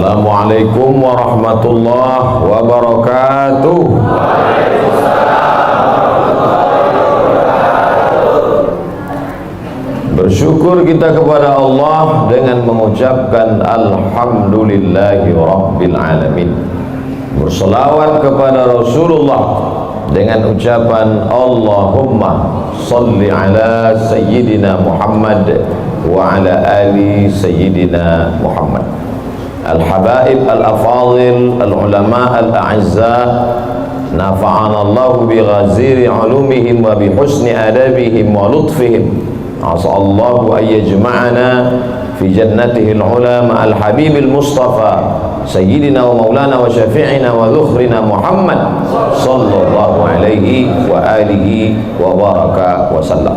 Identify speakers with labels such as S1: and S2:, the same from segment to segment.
S1: Assalamualaikum warahmatullahi wabarakatuh. Bersyukur kita kepada Allah dengan mengucapkan Alhamdulillahi Rabbil Alamin. Berselawat kepada Rasulullah dengan ucapan Allahumma salli ala Sayyidina Muhammad wa ala ali Sayyidina Muhammad. Al-habaib al-afadil al-ulama al-a'izza, nafa'ana Allah bi ghaziri ulumihim wa bi husni adabihim wa lutfihim. As'allahu an yajma'ana fi jannatihi al-ula ma'al habibil mustafa sayyidina wa maulana wa syafi'ina wa dhukhrina Muhammad sallallahu alaihi wa alihi wa baraka wa sallam.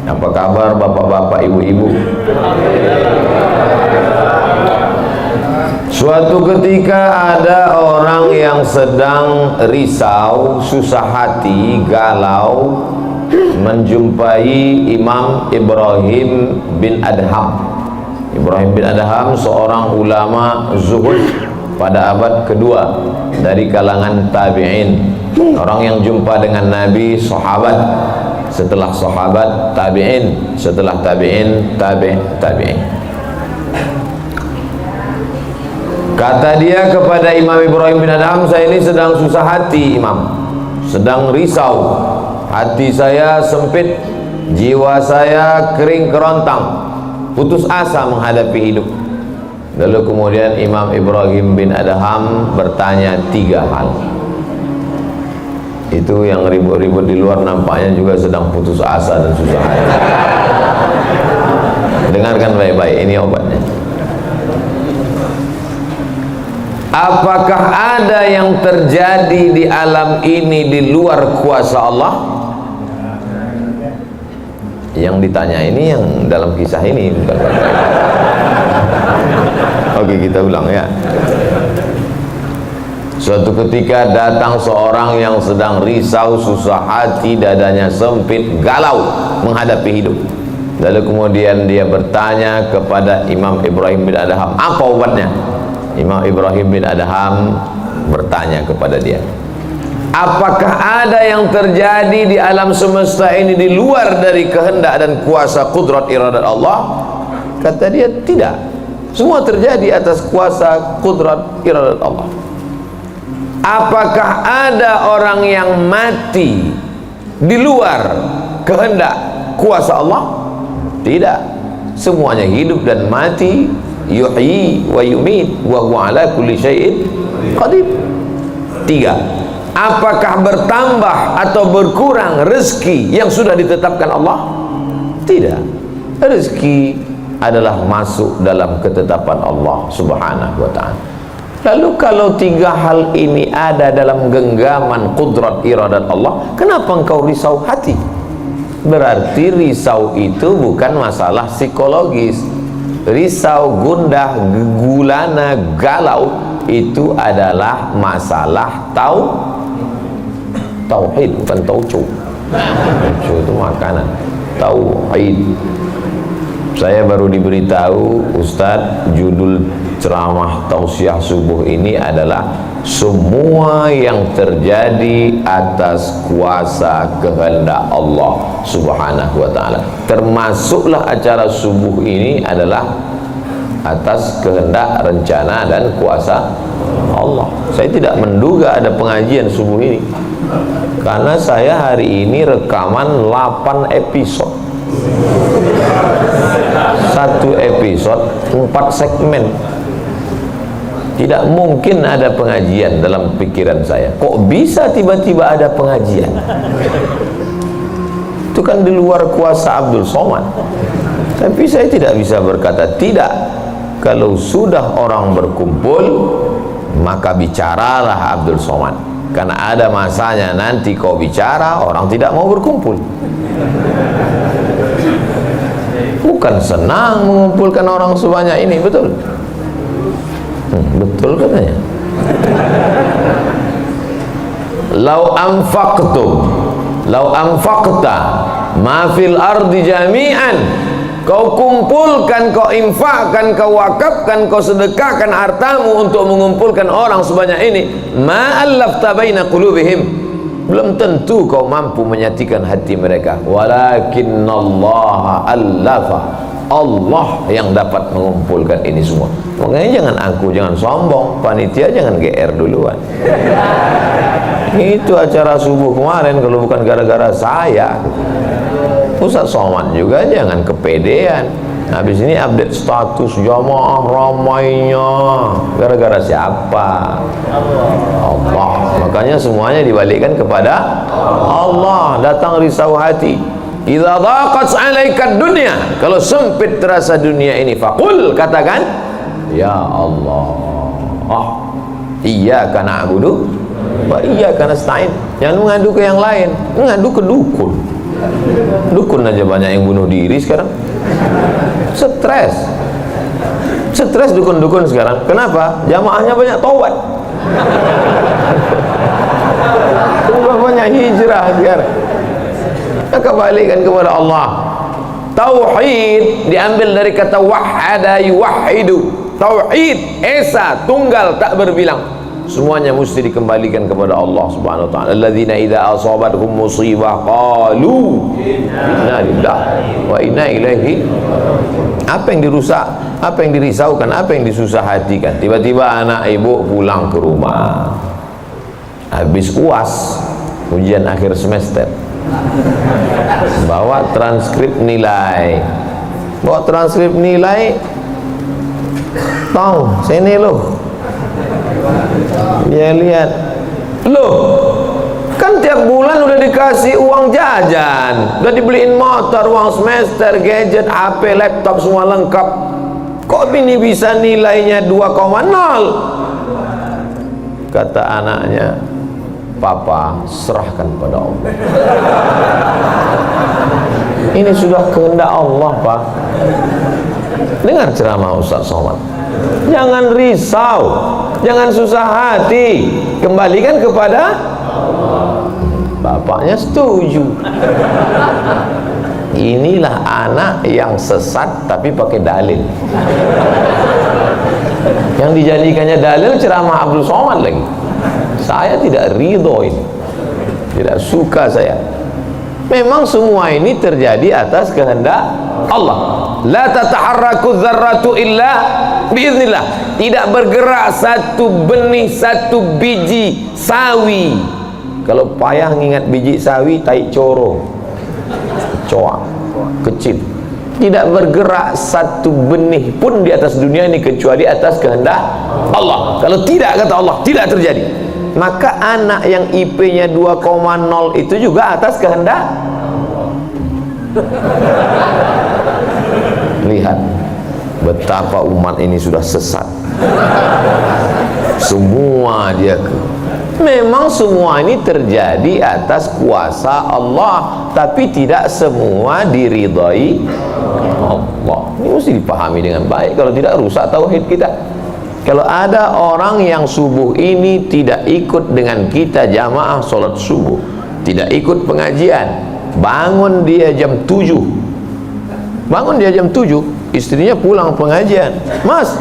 S1: Apa kabar bapak-bapak, ibu-ibu? Suatu ketika ada orang yang sedang risau, susah hati, galau, menjumpai Imam Ibrahim bin Adham. Ibrahim bin Adham seorang ulama zuhud pada abad kedua dari kalangan tabi'in, orang yang jumpa dengan Nabi, sahabat, setelah sahabat tabi'in, setelah tabi'in tabi'in. Kata dia kepada Imam Ibrahim bin Adham, saya ini sedang susah hati Imam, sedang risau, hati saya sempit, jiwa saya kering kerontang, putus asa menghadapi hidup. Lalu kemudian Imam Ibrahim bin Adham bertanya 3 hal. Itu yang ribut-ribut di luar nampaknya juga sedang putus asa dan susah hati. Dengarkan baik-baik, ini obatnya. Apakah ada yang terjadi di alam ini di luar kuasa Allah? Yang ditanya ini yang dalam kisah ini, bukan bapak. Oke, kita ulang ya. Suatu ketika datang seorang yang sedang risau, susah hati, dadanya sempit, galau menghadapi hidup. Lalu kemudian dia bertanya kepada Imam Ibrahim bin Adham, apa obatnya? Imam Ibrahim bin Adham bertanya kepada dia, apakah ada yang terjadi di alam semesta ini di luar dari kehendak dan kuasa kudrat iradat Allah? Kata dia, tidak, semua terjadi atas kuasa kudrat iradat Allah. Apakah ada orang yang mati di luar kehendak kuasa Allah? Tidak, semuanya hidup dan mati. Yuhyi wa yumit wa huwa ala kulli syai'in qadir. 3. Apakah bertambah atau berkurang rezeki yang sudah ditetapkan Allah? Tidak. Rezeki adalah masuk dalam ketetapan Allah subhanahu wa ta'ala. Lalu kalau 3 hal ini ada dalam genggaman kudrat iradat Allah, kenapa engkau risau hati? Berarti risau itu bukan masalah psikologis. Risau, gundah, gulana, galau itu adalah masalah tauhid, bukan tauco. Tauco itu makanan. Tauhid. Saya baru diberitahu, Ustadz, judul ceramah tausiah subuh ini adalah semua yang terjadi atas kuasa kehendak Allah subhanahu wa ta'ala. Termasuklah acara subuh ini adalah atas kehendak, rencana dan kuasa Allah. Saya tidak menduga ada pengajian subuh ini, karena saya hari ini rekaman 8 episode. 1 episode 4 segmen. Tidak mungkin ada pengajian dalam pikiran saya. Kok bisa tiba-tiba ada pengajian? Itu kan di luar kuasa Abdul Somad. Tapi saya tidak bisa berkata tidak. Kalau sudah orang berkumpul, maka bicaralah Abdul Somad. Karena ada masanya nanti kau bicara, orang tidak mau berkumpul. Bukan senang mengumpulkan orang sebanyak ini, betul? Betul katanya. Lau anfaqta ma fil ardi jami'an kau kumpulkan, kau infakkan, kau wakafkan, kau sedekahkan hartamu untuk mengumpulkan orang sebanyak ini, ma'allafta baina qulubihim, belum tentu kau mampu menyatukan hati mereka. Walakinnallaha allafa, Allah yang dapat mengumpulkan ini semua. Makanya jangan angku, jangan sombong, panitia jangan GR duluan. Itu acara subuh kemarin kalau bukan gara-gara saya. Ustaz Somad juga jangan kepedean. Habis ini update status jamaah ramainya, gara-gara siapa? Allah. Makanya semuanya dibalikkan kepada Allah. Datang risau hati. Idza dhaqat 'alaika dunya, kalau sempit terasa dunia ini, faqul, katakan, ya Allah, iyyaka na'budu wa iyyaka nasta'in. Jangan mengadu ke yang lain, mengadu ke dukun. Dukun aja banyak yang bunuh diri sekarang. Stres dukun-dukun sekarang. Kenapa? Jamaahnya banyak taubat. Banyak hijrah sekarang. Kembalikan kepada Allah. Tauhid diambil dari kata wahada yuwahidu. Tauhid, esa, tunggal, tak berbilang. Semuanya mesti dikembalikan kepada Allah Subhanahu wa taala. Alladzina idza asabathum musibah qalu inna lillahi wa inna ilaihi. Apa yang dirusak, apa yang dirisaukan, apa yang disusah hatikan. Tiba-tiba anak ibu pulang ke rumah habis UAS, ujian akhir semester, bawa transkrip nilai, tong sini loh. Dia lihat, loh, kan tiap bulan udah dikasih uang jajan, udah dibeliin motor, uang semester, gadget, HP, laptop, semua lengkap. Kok ini bisa nilainya 2,0? Kata anaknya, Papa, serahkan pada Allah. Ini sudah kehendak Allah, Pak. Dengar ceramah Ustaz Somad. Jangan risau, jangan susah hati, kembalikan kepada bapaknya. Setuju. Inilah anak yang sesat tapi pakai dalil. Yang dijadikannya dalil ceramah Abdul Somad lagi. Saya tidak ridho ini, tidak suka saya. Memang semua ini terjadi atas kehendak Allah. La tataharraku dzarratu illa biiznillah. Tidak bergerak satu benih, satu biji sawi. Kalau payah ngingat biji sawi, tai coro, coa, kecil. Tidak bergerak satu benih pun di atas dunia ini kecuali atas kehendak Allah. Kalau tidak, kata Allah, tidak terjadi. Maka anak yang IP-nya 2,0 itu juga atas kehendak. Lihat betapa umat ini sudah sesat. Semua dia memang semua ini terjadi atas kuasa Allah, tapi tidak semua diridhai Allah. Ini mesti dipahami dengan baik, kalau tidak rusak tauhid kita. Kalau ada orang yang subuh ini tidak ikut dengan kita jamaah sholat subuh, tidak ikut pengajian, bangun dia jam 7, istrinya pulang pengajian, Mas,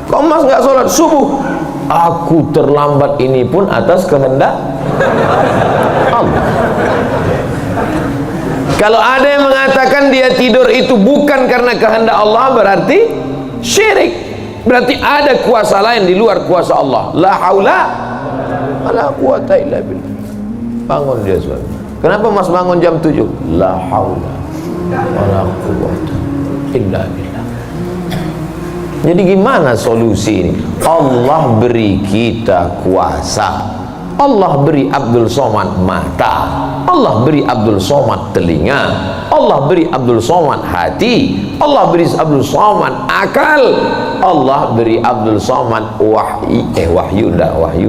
S1: kok Mas nggak sholat subuh? Aku terlambat, ini pun atas kehendak Allah. Kalau ada yang mengatakan dia tidur itu bukan karena kehendak Allah, berarti syirik. Berarti ada kuasa lain di luar kuasa Allah. La haula wala quwata illa billah. Bangun dia sholat. Kenapa Mas bangun jam 7? La haula wala quwata illa billah. Jadi gimana solusi ini? Allah beri kita kuasa. Allah beri Abdul Somad mata, Allah beri Abdul Somad telinga, Allah beri Abdul Somad hati, Allah beri Abdul Somad akal, Allah beri Abdul Somad wahyu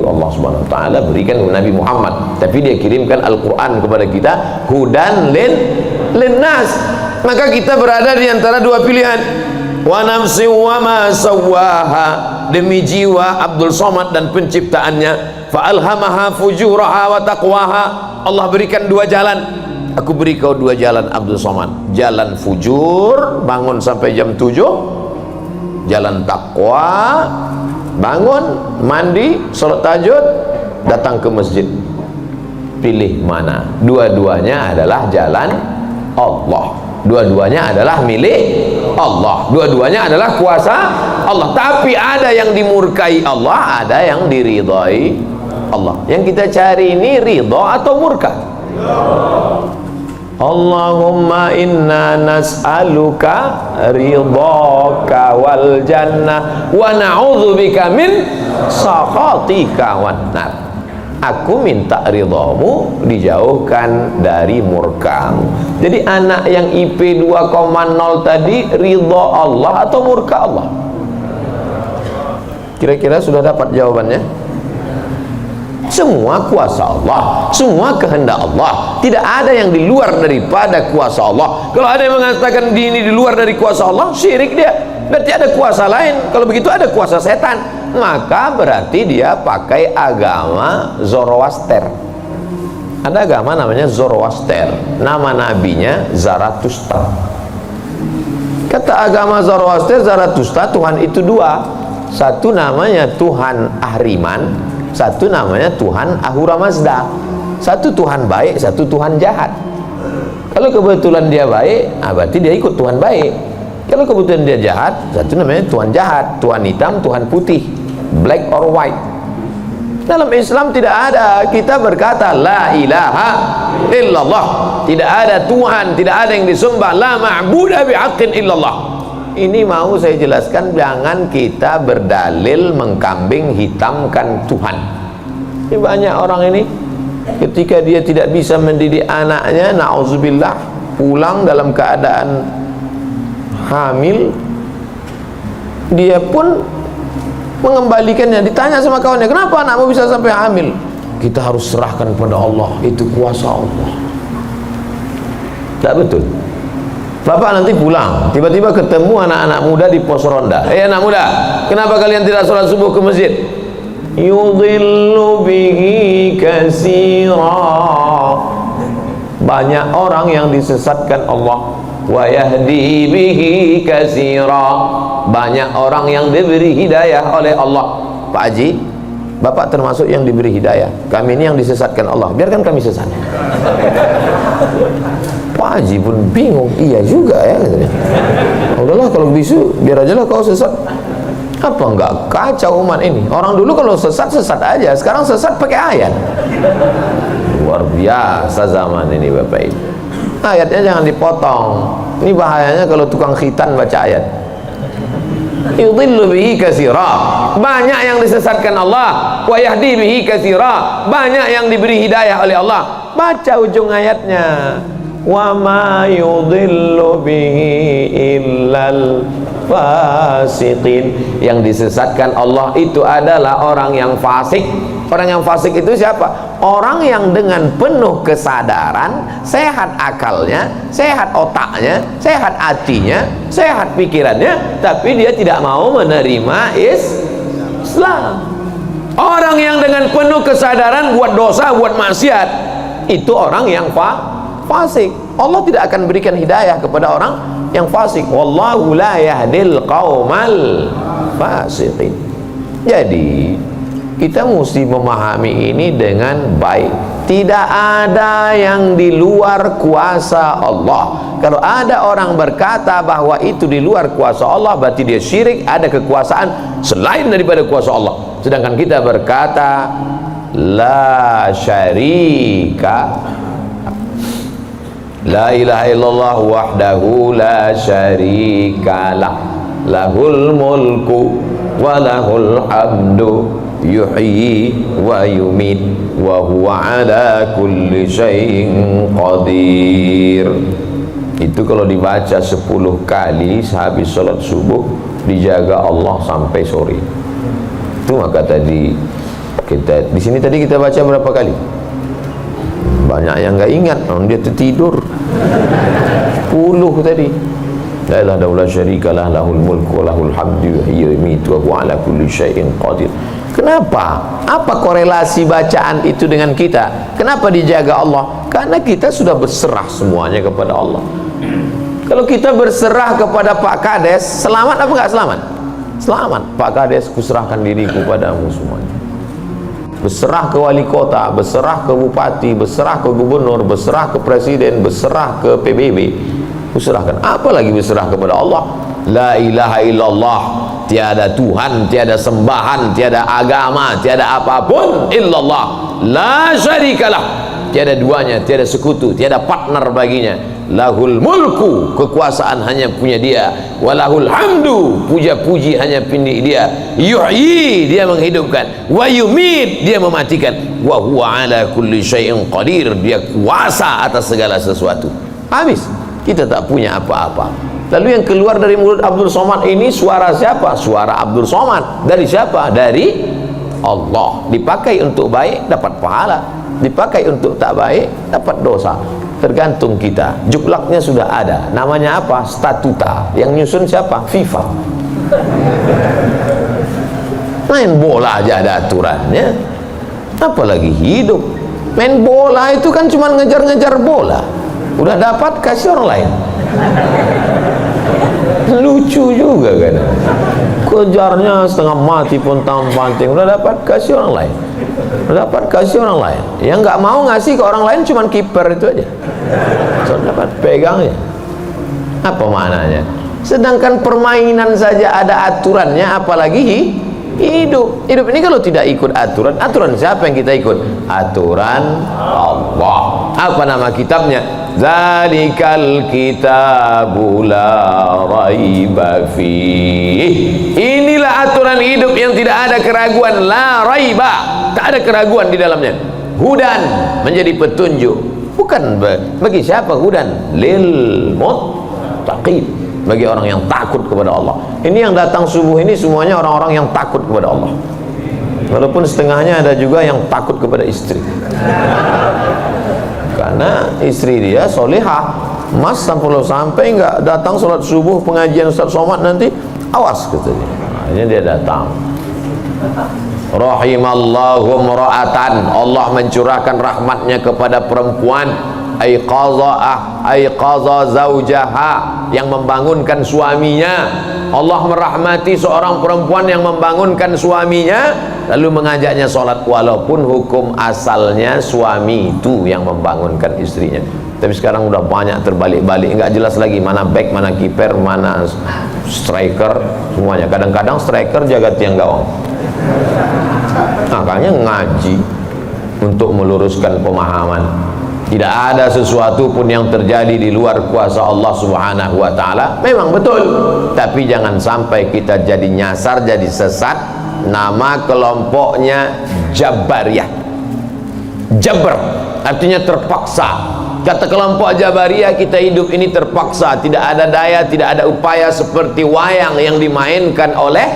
S1: Allah Subhanahu wa taala berikan kepada Nabi Muhammad, tapi dia kirimkan Al-Qur'an kepada kita, hudan linnas. Maka kita berada di antara dua pilihan. Wa nafsi wa ma sawwaha, demi jiwa Abdul Somad dan penciptaannya, fa alhamaha fujuraha wa taqwaha. Allah berikan dua jalan, aku beri kau dua jalan Abdul Somad. Jalan fujur, bangun sampai jam 7. Jalan takwa, bangun, mandi, sholat tahajud, datang ke masjid. Pilih mana? Dua-duanya adalah jalan Allah, dua-duanya adalah milik Allah, dua-duanya adalah kuasa Allah. Tapi ada yang dimurkai Allah, ada yang diridhai Allah. Yang kita cari ini ridha atau murka? Allahumma inna nas'aluka ridhaka wal jannah wa na'udzubika min sakhatika wan nar. Aku minta ridhamu, dijauhkan dari murkamu. Jadi anak yang IP 2,0 tadi ridha Allah atau murka Allah? Kira-kira sudah dapat jawabannya? Semua kuasa Allah, semua kehendak Allah. Tidak ada yang di luar daripada kuasa Allah. Kalau ada yang mengatakan ini di luar dari kuasa Allah, syirik dia. Berarti ada kuasa lain. Kalau begitu ada kuasa setan, maka berarti dia pakai agama Zoroaster. Ada agama namanya Zoroaster, nama nabinya Zarathustra. Kata agama Zoroaster, Zarathustra, Tuhan itu dua. Satu namanya Tuhan Ahriman, satu namanya Tuhan Ahura Mazda. Satu Tuhan baik, satu Tuhan jahat. Kalau kebetulan dia baik, berarti dia ikut Tuhan baik. Kalau kebetulan dia jahat, satu namanya Tuhan jahat. Tuhan hitam, Tuhan putih, black or white. Dalam Islam tidak ada. Kita berkata la ilaha illallah, tidak ada Tuhan, tidak ada yang disembah, la ma'budu bihaqqin illallah. Ini mau saya jelaskan, jangan kita berdalil mengkambing hitamkan Tuhan. Ini banyak orang ini ketika dia tidak bisa mendidik anaknya, na'udzubillah, pulang dalam keadaan hamil, dia pun mengembalikannya. Ditanya sama kawannya, kenapa anakmu bisa sampai hamil? Kita harus serahkan pada Allah, itu kuasa Allah. Tak betul. Bapak nanti pulang, tiba-tiba ketemu anak-anak muda di pos ronda. Anak muda, kenapa kalian tidak sholat subuh ke masjid? Yudhillu bihi katsira. Banyak orang yang disesatkan Allah. Wa yahdi bihi katsira. Banyak orang yang diberi hidayah oleh Allah. Pak Haji, Bapak termasuk yang diberi hidayah. Kami ini yang disesatkan Allah, biarkan kami sesat. Pak Haji pun bingung, iya juga ya katanya. Udahlah kalau bisu, biar aja lah kau sesat. Apa enggak kacau umat ini? Orang dulu kalau sesat, sesat aja. Sekarang sesat pakai ayat. Luar biasa zaman ini Bapak Ibu. Ayatnya jangan dipotong. Ini bahayanya kalau tukang khitan baca ayat. Yudhillu bihi katsira. Banyak yang disesatkan Allah, wa yahdi bihi katsira. Banyak yang diberi hidayah oleh Allah. Baca ujung ayatnya. Wa ma yudhillu bihi illal fasiqin. Yang disesatkan Allah itu adalah orang yang fasik. Orang yang fasik itu siapa? Orang yang dengan penuh kesadaran, sehat akalnya, sehat otaknya, sehat hatinya, sehat pikirannya, tapi dia tidak mau menerima Islam. Orang yang dengan penuh kesadaran buat dosa, buat maksiat, itu orang yang fasik. Allah tidak akan berikan hidayah kepada orang yang fasik. Wallahu la yahdil qaumal fasiqin. Jadi kita mesti memahami ini dengan baik. Tidak ada yang di luar kuasa Allah. Kalau ada orang berkata bahwa itu di luar kuasa Allah, berarti dia syirik, ada kekuasaan selain daripada kuasa Allah. Sedangkan kita berkata la syarika, la ilaha illallah wahdahu la syarikalah, lahul mulku wa lahul hamdu yuhyi wa yumit wa huwa ala kulli syai'in qadir. Itu kalau dibaca 10 kali sehabis salat subuh, dijaga Allah sampai sore. Itu maka tadi kita di sini tadi kita baca berapa kali? Banyak yang enggak ingat, dia tertidur. 10 tadi. La ilaha illallah syarikalah, lahul mulku wa lahul hamdu yuhyi wa yumiitu wa huwa ala kulli syai'in qadir. Kenapa? Apa korelasi bacaan itu dengan kita? Kenapa dijaga Allah? Karena kita sudah berserah semuanya kepada Allah. Kalau kita berserah kepada Pak Kades, selamat apa enggak selamat? Selamat. Pak Kades, kuserahkan diriku padamu semuanya. Berserah ke wali kota, berserah ke bupati, berserah ke gubernur, berserah ke presiden, berserah ke PBB. Kuserahkan. Apalagi berserah kepada Allah. La ilaha illallah, tiada Tuhan, tiada sembahan, tiada agama, tiada apapun illallah, la syarikalah, tiada duanya, tiada sekutu, tiada partner baginya. Lahul mulku, kekuasaan hanya punya dia, walahul hamdu, puja-puji hanya punya dia. Yuhyi, dia menghidupkan, wa yumit, dia mematikan, wa huwa ala kulli syai'in qadir, dia kuasa atas segala sesuatu. Habis, kita tak punya apa-apa. Lalu yang keluar dari mulut Abdul Somad ini suara siapa? Suara Abdul Somad. Dari siapa? Dari Allah. Dipakai untuk baik, dapat pahala. Dipakai untuk tak baik, dapat dosa. Tergantung kita. Juklaknya sudah ada. Namanya apa? Statuta. Yang nyusun siapa? FIFA. Main bola aja ada aturannya, apalagi hidup. Main bola itu kan cuma ngejar-ngejar bola. Udah dapat, kasih orang lain. Lucu juga kan, kejarnya setengah mati pun tampanting. Udah dapat, kasih orang lain. Udah dapat, kasih orang lain. Yang nggak mau ngasih ke orang lain cuma kiper itu aja. So, dapat pegangnya. Apa maknanya? Sedangkan permainan saja ada aturannya, apalagi hidup. Hidup ini kalau tidak ikut aturan, aturan siapa yang kita ikut? Aturan Allah. Apa nama kitabnya? Zalikal kitabu la raiba fih. Inilah aturan hidup yang tidak ada keraguan, la raiba, tak ada keraguan di dalamnya. Hudan, menjadi petunjuk. Bukan bagi siapa hudan? Lil muttaqin, bagi orang yang takut kepada Allah. Ini yang datang subuh ini semuanya orang-orang yang takut kepada Allah. Walaupun setengahnya ada juga yang takut kepada istri. Karena istri dia solehah. Mas sampai nggak datang sholat subuh pengajian Ustaz Somad nanti, awas katanya. Akhirnya dia datang. Rahimallahu mra'atan, Allah mencurahkan rahmatnya kepada perempuan, aiqaza zaujaha, yang membangunkan suaminya. Allah merahmati seorang perempuan yang membangunkan suaminya lalu mengajaknya sholat, walaupun hukum asalnya suami itu yang membangunkan istrinya. Tapi sekarang udah banyak terbalik-balik, nggak jelas lagi mana back, mana kiper, mana striker, semuanya. Kadang-kadang striker jaga tiang gawang. Makanya ngaji untuk meluruskan pemahaman. Tidak ada sesuatu pun yang terjadi di luar kuasa Allah Subhanahu wa ta'ala. Memang betul, tapi jangan sampai kita jadi nyasar, jadi sesat. Nama kelompoknya Jabariyah. Jabr artinya terpaksa. Kata kelompok Jabariyah, kita hidup ini terpaksa, tidak ada daya, tidak ada upaya, seperti wayang yang dimainkan oleh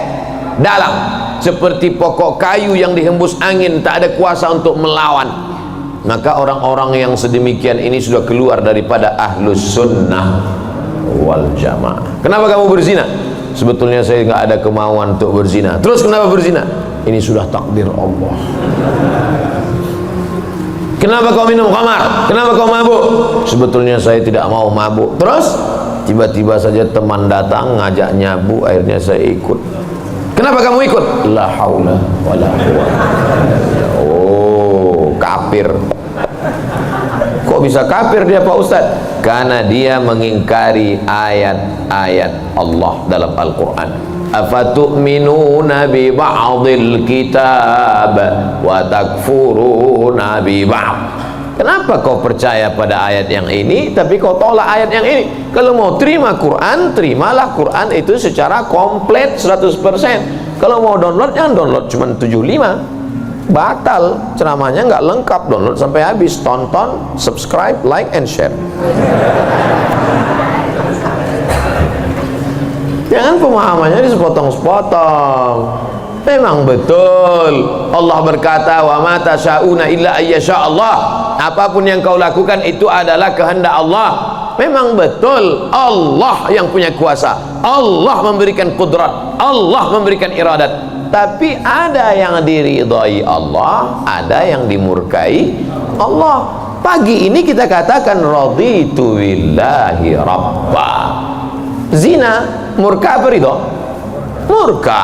S1: dalang, seperti pokok kayu yang dihembus angin, tak ada kuasa untuk melawan. Maka orang-orang yang sedemikian ini sudah keluar daripada ahlus sunnah wal jamaah. Kenapa kamu berzina? Sebetulnya saya nggak ada kemauan untuk berzina. Terus kenapa berzina? Ini sudah takdir Allah. Kenapa kau minum khamar? Kenapa kau mabuk? Sebetulnya saya tidak mau mabuk. Terus tiba-tiba saja teman datang ngajak nyabu, akhirnya saya ikut. Kenapa kamu ikut? La haula wala quwwata. Oh, kafir. Kok bisa kafir dia Pak Ustaz? Karena dia mengingkari ayat-ayat Allah dalam Al-Quran. Afatu'minuna bi ba'dil kitab wa takfuruna bi ba'd. Kenapa kau percaya pada ayat yang ini tapi kau tolak ayat yang ini? Kalau mau terima Quran, terimalah Quran itu secara komplit 100%. Kalau mau download, jangan download cuma 75. Batal, ceramahnya nggak lengkap. Download sampai habis, tonton, subscribe, like, and share. Jangan pemahamannya disepotong-sepotong. Memang betul Allah berkata, wa ma tasyauna illa ayyasha Allah. Apapun yang kau lakukan itu adalah kehendak Allah. memang betul Allah yang punya kuasa, Allah memberikan kudrat, Allah memberikan iradat, tapi ada yang diridhai Allah, ada yang dimurkai Allah. Pagi ini kita katakan raditu billahi rabba. Zina murka apa ridha? Murka.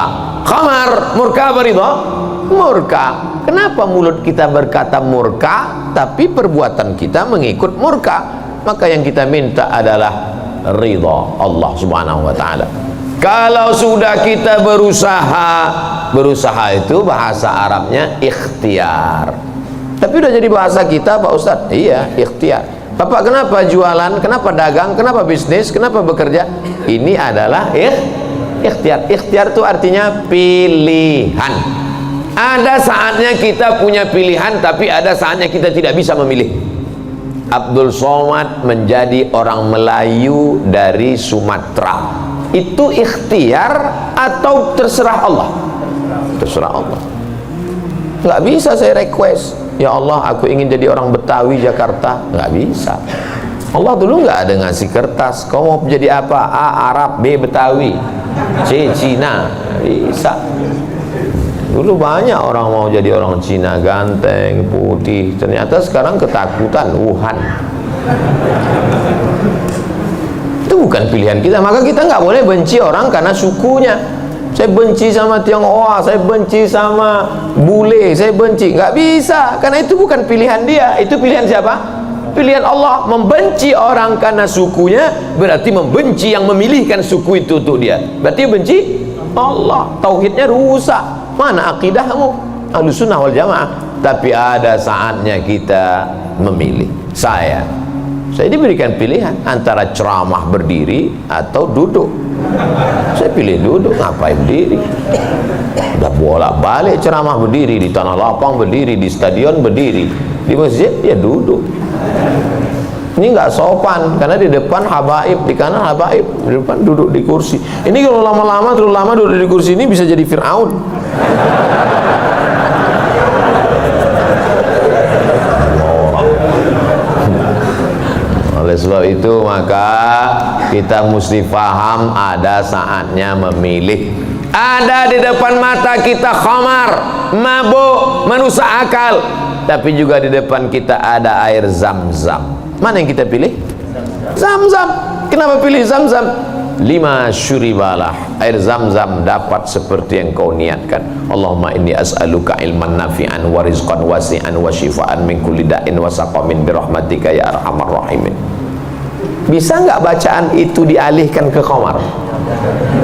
S1: Khamar murka apa ridha? Murka. Kenapa mulut kita berkata murka tapi perbuatan kita mengikut murka? Maka yang kita minta adalah ridha Allah Subhanahu wa taala. Kalau sudah kita berusaha itu bahasa Arabnya ikhtiar. Tapi udah jadi bahasa kita Pak Ustadz. Iya, ikhtiar. Bapak kenapa jualan, kenapa dagang, kenapa bisnis, kenapa bekerja? Ini adalah ikhtiar. Ikhtiar itu artinya pilihan. Ada saatnya kita punya pilihan, tapi ada saatnya kita tidak bisa memilih. Abdul Somad menjadi orang Melayu dari Sumatera. Itu ikhtiar atau terserah Allah? Terserah Allah. Nggak bisa saya request, ya Allah aku ingin jadi orang Betawi Jakarta. Nggak bisa. Allah dulu nggak ada ngasih kertas, kau mau jadi apa? A. Arab, B. Betawi, C. Cina. Bisa. Dulu banyak orang mau jadi orang Cina, ganteng, putih. Ternyata sekarang ketakutan Wuhan. Itu bukan pilihan kita. Maka kita nggak boleh benci orang karena sukunya. Saya benci sama Tionghoa, saya benci sama bule, saya benci. Nggak bisa, karena itu bukan pilihan dia. Itu pilihan siapa? Pilihan Allah. Membenci orang karena sukunya berarti membenci yang memilihkan suku itu untuk dia. Berarti benci Allah. Tauhidnya rusak. Mana akidahmu? Ahlussunnah wal jamaah. Tapi ada saatnya kita memilih. Saya diberikan pilihan antara ceramah berdiri atau duduk. Saya pilih duduk. Ngapain berdiri? Udah bolak-balik ceramah berdiri, di tanah lapang berdiri, di stadion berdiri, di masjid ya duduk. Ini nggak sopan karena di depan habaib, di kanan habaib, di depan duduk di kursi. Ini kalau lama-lama terlalu lama duduk di kursi ini bisa jadi Fir'aun. Oleh sebab itu maka kita mesti paham ada saatnya memilih. Ada di depan mata kita khamar, mabuk, merusak akal, tapi juga di depan kita ada air Zam-Zam. Mana yang kita pilih? Zam-Zam. Kenapa pilih Zam-Zam? 5 syuribalah air Zam-Zam dapat seperti yang kau niatkan. Allahumma inni as'aluka ilman nafi'an wa rizqan wasi'an wa shifaan min kulli da'in wa saqamin birahmatika ya arhamar rahimin. Bisa nggak bacaan itu dialihkan ke khamar?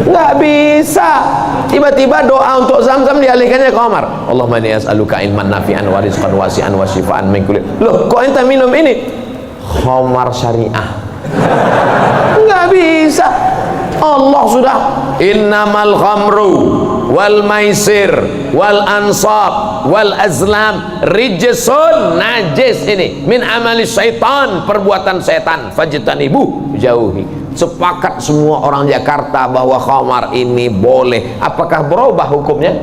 S1: Nggak bisa. Tiba-tiba doa untuk Zam-Zam dialihkannya ke khamar. Allahumma inni as'aluka ilman nafi'an wa rizqan wasi'an wa shifaan min kulli. Loh, kok ente minum ini? Khamar syariah. Nggak bisa. Allah sudah innamal khamru wal maisir wal ansab wal azlam rijsun, najis ini, min amali syaitan, perbuatan setan, fajtanibu, jauhi. Sepakat semua orang Jakarta bahwa khamar ini boleh. Apakah berubah hukumnya?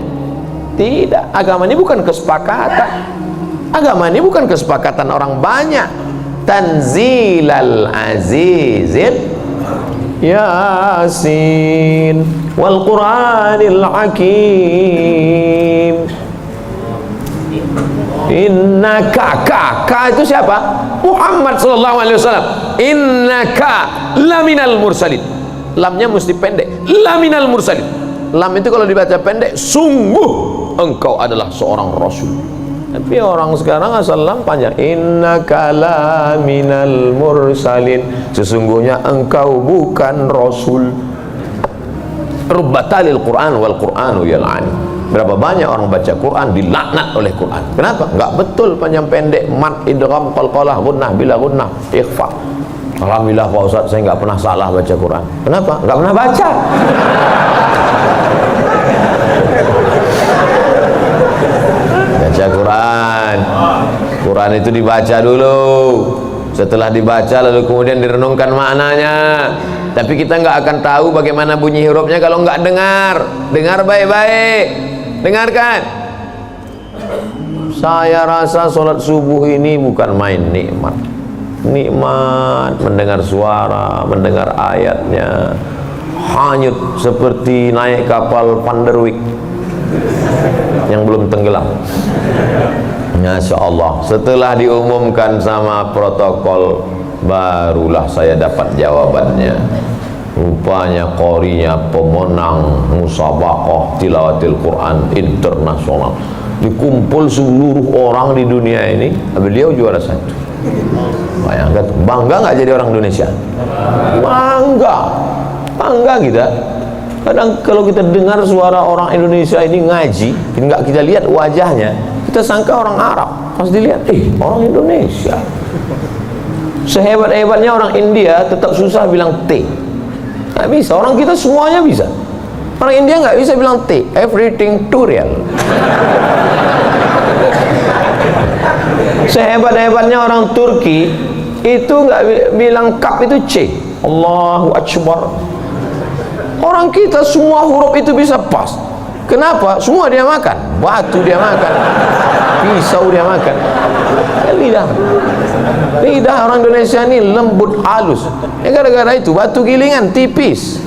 S1: Tidak. Agama ini bukan kesepakatan. Agama ini bukan kesepakatan orang banyak. Tanzilal azizil Yasin wal Qur'anil Hakim. Innaka, ka itu siapa? Muhammad sallallahu alaihi wasallam. Innaka laminal mursalin. Lamnya mesti pendek. Laminal mursalin. Lam itu kalau dibaca pendek, sungguh engkau adalah seorang rasul. Tapi orang sekarang asal lam panjang. Innaka laminal mursalin. Sesungguhnya engkau bukan rasul. Rubbatalil Quran wal Quranu yal'ani. Berapa banyak orang baca Quran dilaknat oleh Quran. Kenapa? Enggak betul panjang pendek, mat, idgham, qalqalah, gunnah, bila gunnah, ikhfa. Alhamdulillah Pak Ustaz, saya enggak pernah salah baca Quran. Kenapa? Enggak pernah baca. Baca Quran. Quran itu dibaca dulu. Setelah dibaca lalu kemudian direnungkan maknanya. Tapi kita nggak akan tahu bagaimana bunyi hurufnya kalau nggak dengar. Dengar baik-baik. Dengarkan. Saya rasa sholat subuh ini bukan main nikmat. nikmat mendengar suara, mendengar ayatnya, hanyut seperti naik kapal Van der Wijk yang belum tenggelam. Masya Allah. Setelah diumumkan sama protokol, barulah saya dapat jawabannya. Rupanya qorinya pemenang musabaqah tilawatil Quran internasional. Dikumpul seluruh orang di dunia ini, beliau juara 1. Bayangkan, bangga nggak jadi orang Indonesia? Bangga kita. Kadang kalau kita dengar suara orang Indonesia ini ngaji, nggak kita lihat wajahnya, kita sangka orang Arab. Pas dilihat, orang Indonesia. Sehebat-hebatnya orang India tetap susah bilang T. Nggak bisa, orang kita semuanya bisa. Orang India nggak bisa bilang T, everything too real. Sehebat-hebatnya orang Turki itu nggak bilang kap itu C. Allahu Akbar. Orang kita semua huruf itu bisa pas. Kenapa? Semua dia makan. Batu dia makan, pisau dia makan. Lidah orang Indonesia ini lembut halus. Gara-gara itu batu gilingan tipis,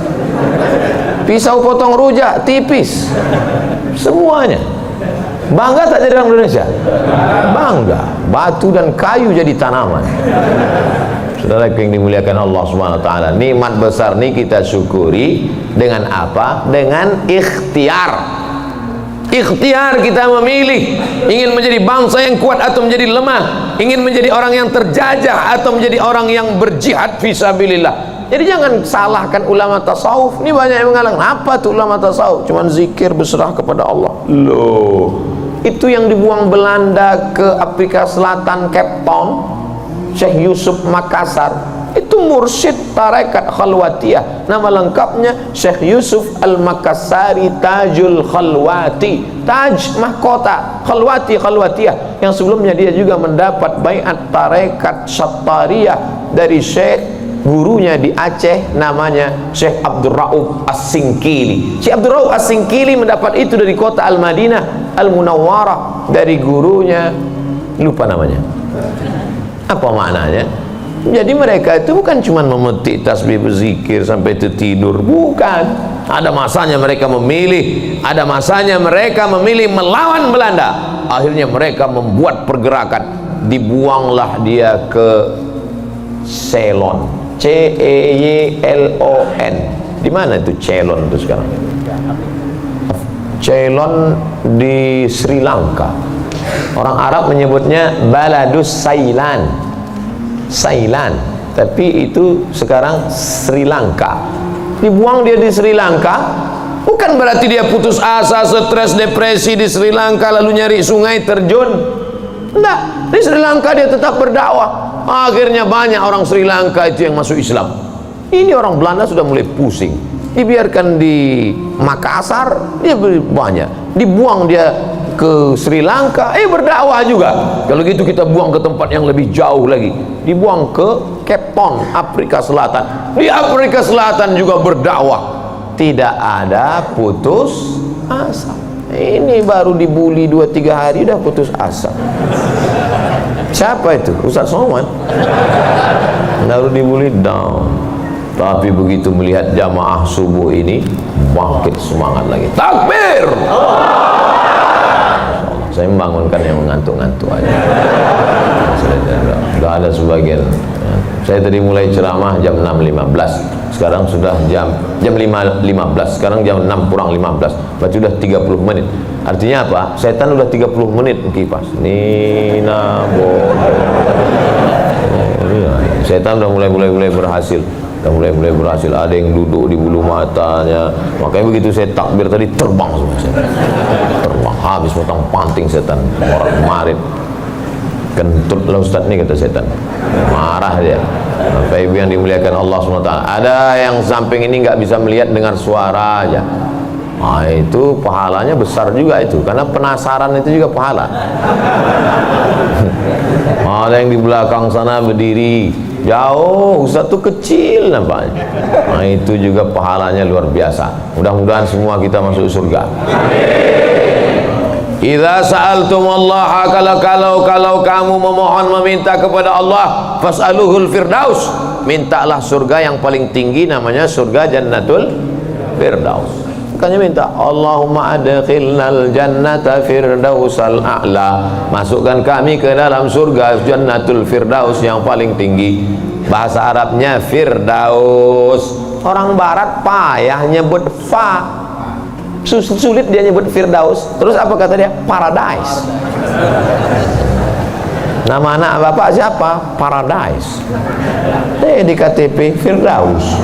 S1: pisau potong rujak tipis, semuanya. Bangga tak jadi orang Indonesia? Bangga. Batu dan kayu jadi tanaman. Saudara yang dimuliakan Allah Subhanahu wa taala, nikmat besar ini kita syukuri dengan apa? Dengan ikhtiar. Ikhtiar kita memilih ingin menjadi bangsa yang kuat atau menjadi lemah, ingin menjadi orang yang terjajah atau menjadi orang yang berjihad fisabilillah. Jadi jangan salahkan ulama tasawuf. Ini banyak yang mengatakan, apa tuh ulama tasawuf? Cuman zikir berserah kepada Allah. Loh, itu yang dibuang Belanda ke Afrika Selatan, Cape Town, Syekh Yusuf Makassar, itu mursyid tarekat Khalwatiyah. Nama lengkapnya Syekh Yusuf Al-Makassari Tajul Khalwati, Taj mahkota, Khalwati Khalwatiyah, yang sebelumnya dia juga mendapat baiat tarekat Syattariyah dari Syekh gurunya di Aceh, namanya Syekh Abdul Rauf As-Singkili. Syekh Abdul Rauf As-Singkili mendapat itu dari kota Al-Madinah Al-Munawwarah, dari gurunya, lupa namanya. Apa maknanya? Jadi mereka itu bukan cuma memetik tasbih berzikir sampai tertidur, bukan. Ada masanya mereka memilih, ada masanya mereka memilih melawan Belanda. Akhirnya mereka membuat pergerakan, dibuanglah dia ke Ceylon, Ceylon. Di mana itu Ceylon itu sekarang? Ceylon di Sri Lanka. Orang Arab menyebutnya Baladus Sailan, tapi itu sekarang Sri Lanka. Dibuang dia di Sri Lanka, bukan berarti dia putus asa, stres, depresi di Sri Lanka lalu nyari sungai terjun. Enggak, di Sri Lanka dia tetap berdakwah. Akhirnya banyak orang Sri Lanka itu yang masuk Islam. Ini orang Belanda sudah mulai pusing. Dibiarkan di Makassar, dia banyak. Dibuang dia ke Sri Lanka, berdakwah juga. Kalau gitu kita buang ke tempat yang lebih jauh lagi. Dibuang ke Cape Town, Afrika Selatan. Di Afrika Selatan juga berdakwah. Tidak ada putus asa. Ini baru dibully 2-3 hari udah putus asa. Siapa itu? Ustaz Somad. Baru dibully down. Tapi begitu melihat jamaah subuh ini, bangkit semangat lagi. Takbir! Saya membangunkan yang mengantuk-ngantuk aja. Sudah ada sebagian. Saya tadi mulai ceramah jam 6.15. Sekarang sudah jam 5.15. Sekarang jam 6 kurang 15. Berarti sudah 30 menit. Artinya apa? Setan udah 30 menit kipas. Nina setan udah mulai berhasil. Udah mulai berhasil. Ada yang duduk di bulu matanya. Makanya begitu saya takbir tadi terbang semua setan. Terbang habis potong panting setan. Orang kemarin kentut lah Ustaz nih, kata setan. Marah dia. Bapak Ibu yang dimuliakan Allah SWT, ada yang samping ini nggak bisa melihat, dengar suara aja. Nah, itu pahalanya besar juga itu, karena penasaran itu juga pahala. Ada yang di belakang sana berdiri jauh, Ustaz tuh kecil nampaknya. Nah, itu juga pahalanya luar biasa. Mudah-mudahan semua kita masuk surga. Idza sa'altumullaha, kalau kamu memohon meminta kepada Allah, fas'aluhul firdaus, mintalah surga yang paling tinggi, namanya surga Jannatul Firdaus. Bukannya minta Allahumma adkhilnal jannata firdausal a'la, masukkan kami ke dalam surga Jannatul Firdaus yang paling tinggi. Bahasa Arabnya Firdaus. Orang barat payah nyebut fa, sulit dia nyebut Firdaus. Terus apa kata dia? Paradise. Nama anak bapak siapa? Paradise. Di KTP Firdaus.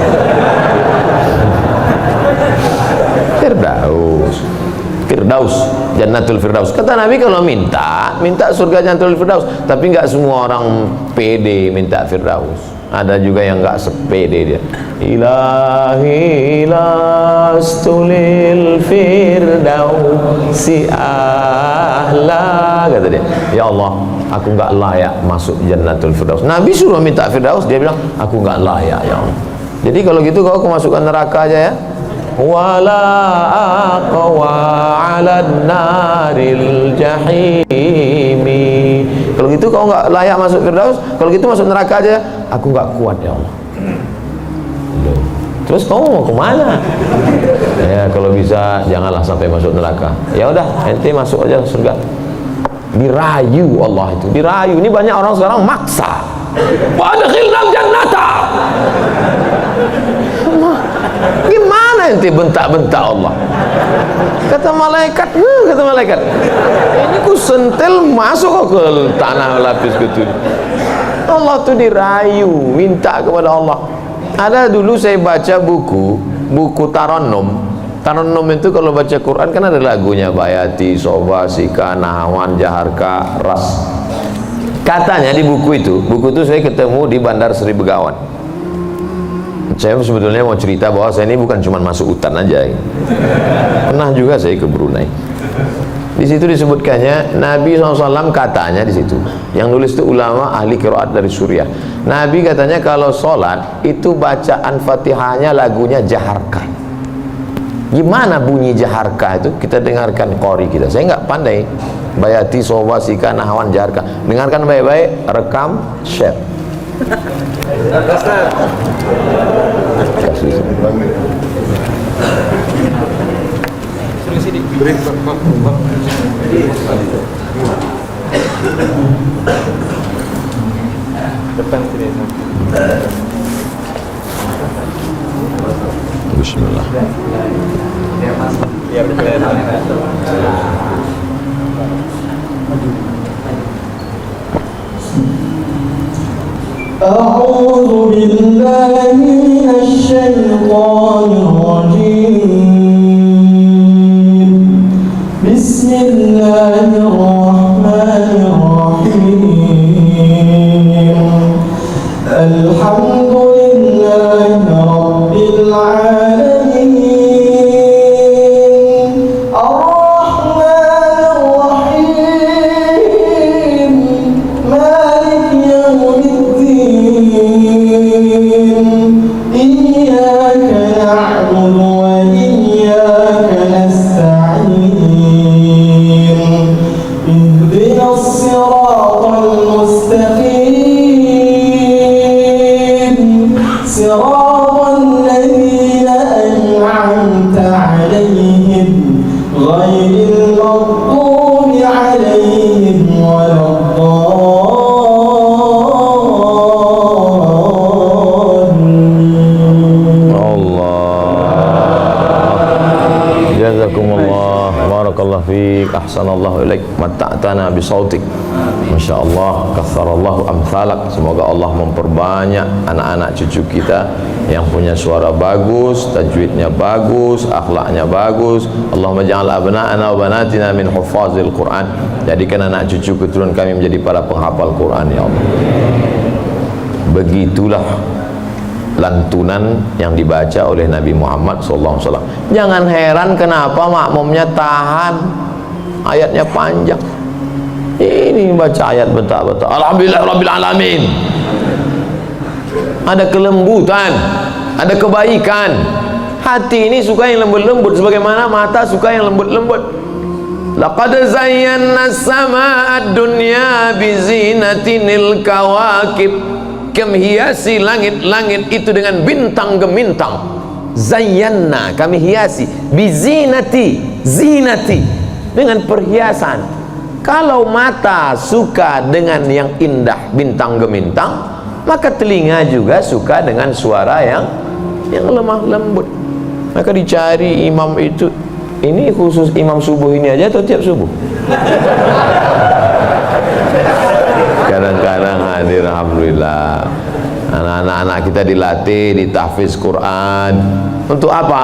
S1: Firdaus, Jannatul Firdaus. Kata Nabi, kalau minta surga Jannatul Firdaus. Tapi nggak semua orang pede minta Firdaus. Ada juga yang nggak sepede dia. Ilahi lastulil firdausi ahla, kata dia. Ya Allah, aku nggak layak masuk Jannatul Firdaus. Nabi suruh minta Firdaus, dia bilang aku nggak layak ya Allah. Jadi kalau gitu kau masukkan neraka aja ya. Wala aqwa 'alan naril jahimi. Kalau gitu kau nggak layak masuk Firdaus, kalau gitu masuk neraka aja. Aku nggak kuat ya Allah. Terus kamu mau kemana? Ya kalau bisa janganlah sampai masuk neraka. Ya udah, ente masuk aja surga. Dirayu Allah itu, dirayu. Ini banyak orang sekarang maksa. Wa adkhilnal jannata. Gimana ente bentak-bentak Allah? Kata malaikat, ini ku sentel masuk ke tanah lapis gitu. Allah tuh dirayu, minta kepada Allah. Ada dulu saya baca buku Tarannum. Tarannum itu kalau baca Quran kan ada lagunya, Bayati, Soba, Sika, Nahawan, Jaharka, Ras. Katanya di buku itu saya ketemu di Bandar Sri Begawan. Saya sebetulnya mau cerita bahwa saya ini bukan cuma masuk hutan aja. Pernah juga saya ke Brunei. Di situ disebutkannya Nabi SAW katanya di situ. Yang nulis itu ulama ahli qiraat dari Suriah. Nabi katanya kalau sholat itu bacaan Fatihahnya lagunya Jaharka. Gimana bunyi Jaharka itu? Kita dengarkan qori kita. Saya nggak pandai. Bayati, Soba, Sika, Nahawan, Jaharka. Dengarkan baik-baik, rekam, share. Bismillah.
S2: أعوذ بالله من الشيطان الرجيم. بسم الله الرحمن الرحيم. الحمد لله رب العالمين. الرحمن الرحيم. مالك يوم الدين. إياك نعبد وإياك نستعين. اهدنا الصراط المستقيم. صراط الذين أنعمت عليهم غير المغضوب عليهم ولا
S1: Jazakumullah, barakallahu fiik, ahsanallahu ilaik, matta'tana bisautik. Masyaallah, katharallahu amthalak. Semoga Allah memperbanyak anak-anak cucu kita yang punya suara bagus, tajwidnya bagus, akhlaknya bagus. Allahumma ja'al abna'ana wa banatina min huffazil Quran. Jadikan anak cucu keturunan kami menjadi para penghafal Quran ya Allah. Begitulah lantunan yang dibaca oleh Nabi Muhammad SAW. Jangan heran kenapa makmumnya tahan, ayatnya panjang. Ini baca ayat bentak-bentak, alhamdulillah rabbil alamin. Ada kelembutan, ada kebaikan. Hati ini suka yang lembut-lembut, sebagaimana mata suka yang lembut-lembut. laqad zayyana as-samaa'a ad-dunya bizinatinil kawakib. Kami hiasi langit-langit itu dengan bintang gemintang. Zayyana, kami hiasi, bizinati, zinati, dengan perhiasan. Kalau mata suka dengan yang indah bintang gemintang, maka telinga juga suka dengan suara yang lemah lembut. Maka dicari imam itu, ini khusus imam subuh ini aja atau tiap subuh? Kadang-kadang hadir, alhamdulillah. Anak-anak kita dilatih di tahfiz Quran. Untuk apa?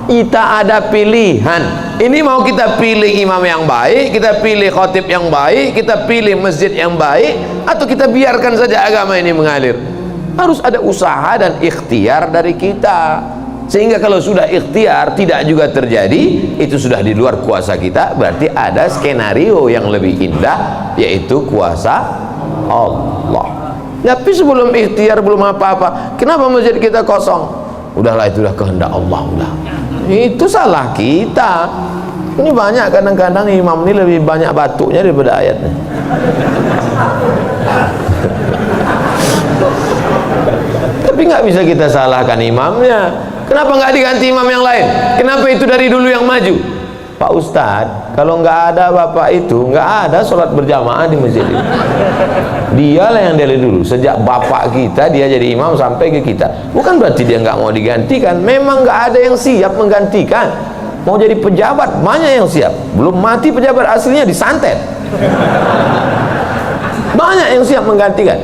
S1: Kita ada pilihan. Ini mau kita pilih imam yang baik, kita pilih khatib yang baik, kita pilih masjid yang baik, atau kita biarkan saja agama ini mengalir. Harus ada usaha dan ikhtiar dari kita. Sehingga kalau sudah ikhtiar tidak juga terjadi, itu sudah di luar kuasa kita. Berarti ada skenario yang lebih indah, yaitu kuasa Allah. Tapi sebelum ikhtiar, belum apa-apa, kenapa masjid kita kosong? Udahlah, itulah kehendak Allah. Udah, itu salah kita. Ini banyak, kadang-kadang imam ini lebih banyak batuknya daripada ayatnya. Tapi nggak bisa kita salahkan imamnya. Kenapa nggak diganti imam yang lain? Kenapa itu dari dulu yang maju? Pak Ustadz, kalau nggak ada bapak itu, nggak ada sholat berjamaah di masjid ini. Dialah yang dari dulu, sejak bapak kita dia jadi imam sampai ke kita. Bukan berarti dia nggak mau digantikan, memang nggak ada yang siap menggantikan. Mau jadi pejabat banyak yang siap, belum mati pejabat aslinya disantet. Banyak yang siap menggantikan.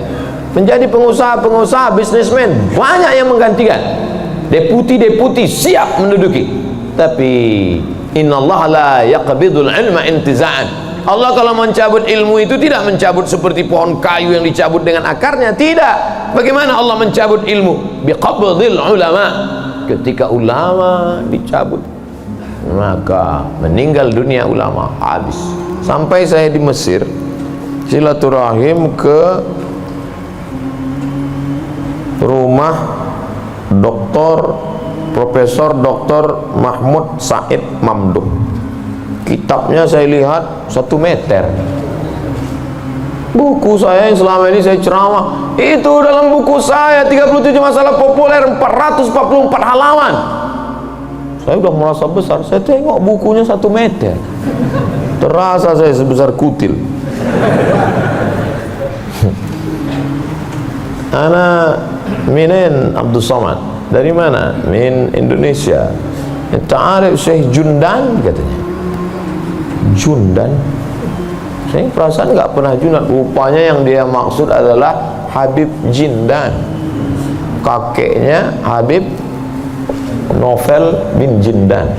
S1: Menjadi pengusaha-pengusaha, bisnismen, banyak yang menggantikan. Deputi-deputi siap menduduki. Tapi innallaha la yaqbidul ilma intiza'an. Allah kalau mencabut ilmu itu tidak mencabut seperti pohon kayu yang dicabut dengan akarnya, tidak. Bagaimana Allah mencabut ilmu? Biqabdil ulama. Ketika ulama dicabut, maka meninggal dunia ulama, habis. Sampai saya di Mesir silaturahim ke rumah Profesor Dr. Mahmud Said Mamdouh. Kitabnya saya lihat 1 meter. Buku saya yang selama ini saya ceramah, itu dalam buku saya 37 masalah populer, 444 halaman. Saya udah merasa besar, saya tengok bukunya 1 meter. Terasa saya sebesar kutil. Ana minin Abdul Somad. Dari mana? Min Indonesia. Ta'arif Syekh Jundan, katanya. Jundan. Saya perasaan nggak pernah Jundan. Rupanya yang dia maksud adalah Habib Jindan. Kakeknya Habib Novel bin Jindan.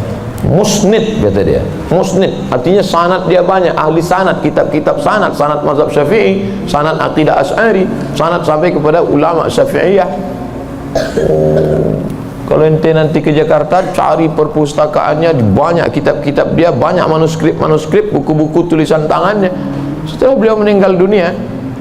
S1: Musnid, kata dia. Musnid artinya sanad, dia banyak ahli sanad, kitab-kitab sanad, sanad mazhab Syafi'i, sanad akidah Asy'ari, sanad sampai kepada ulama Syafi'iyah. Kalau ente nanti ke Jakarta cari perpustakaannya, banyak kitab-kitab dia, banyak manuskrip, buku-buku tulisan tangannya. Setelah beliau meninggal dunia,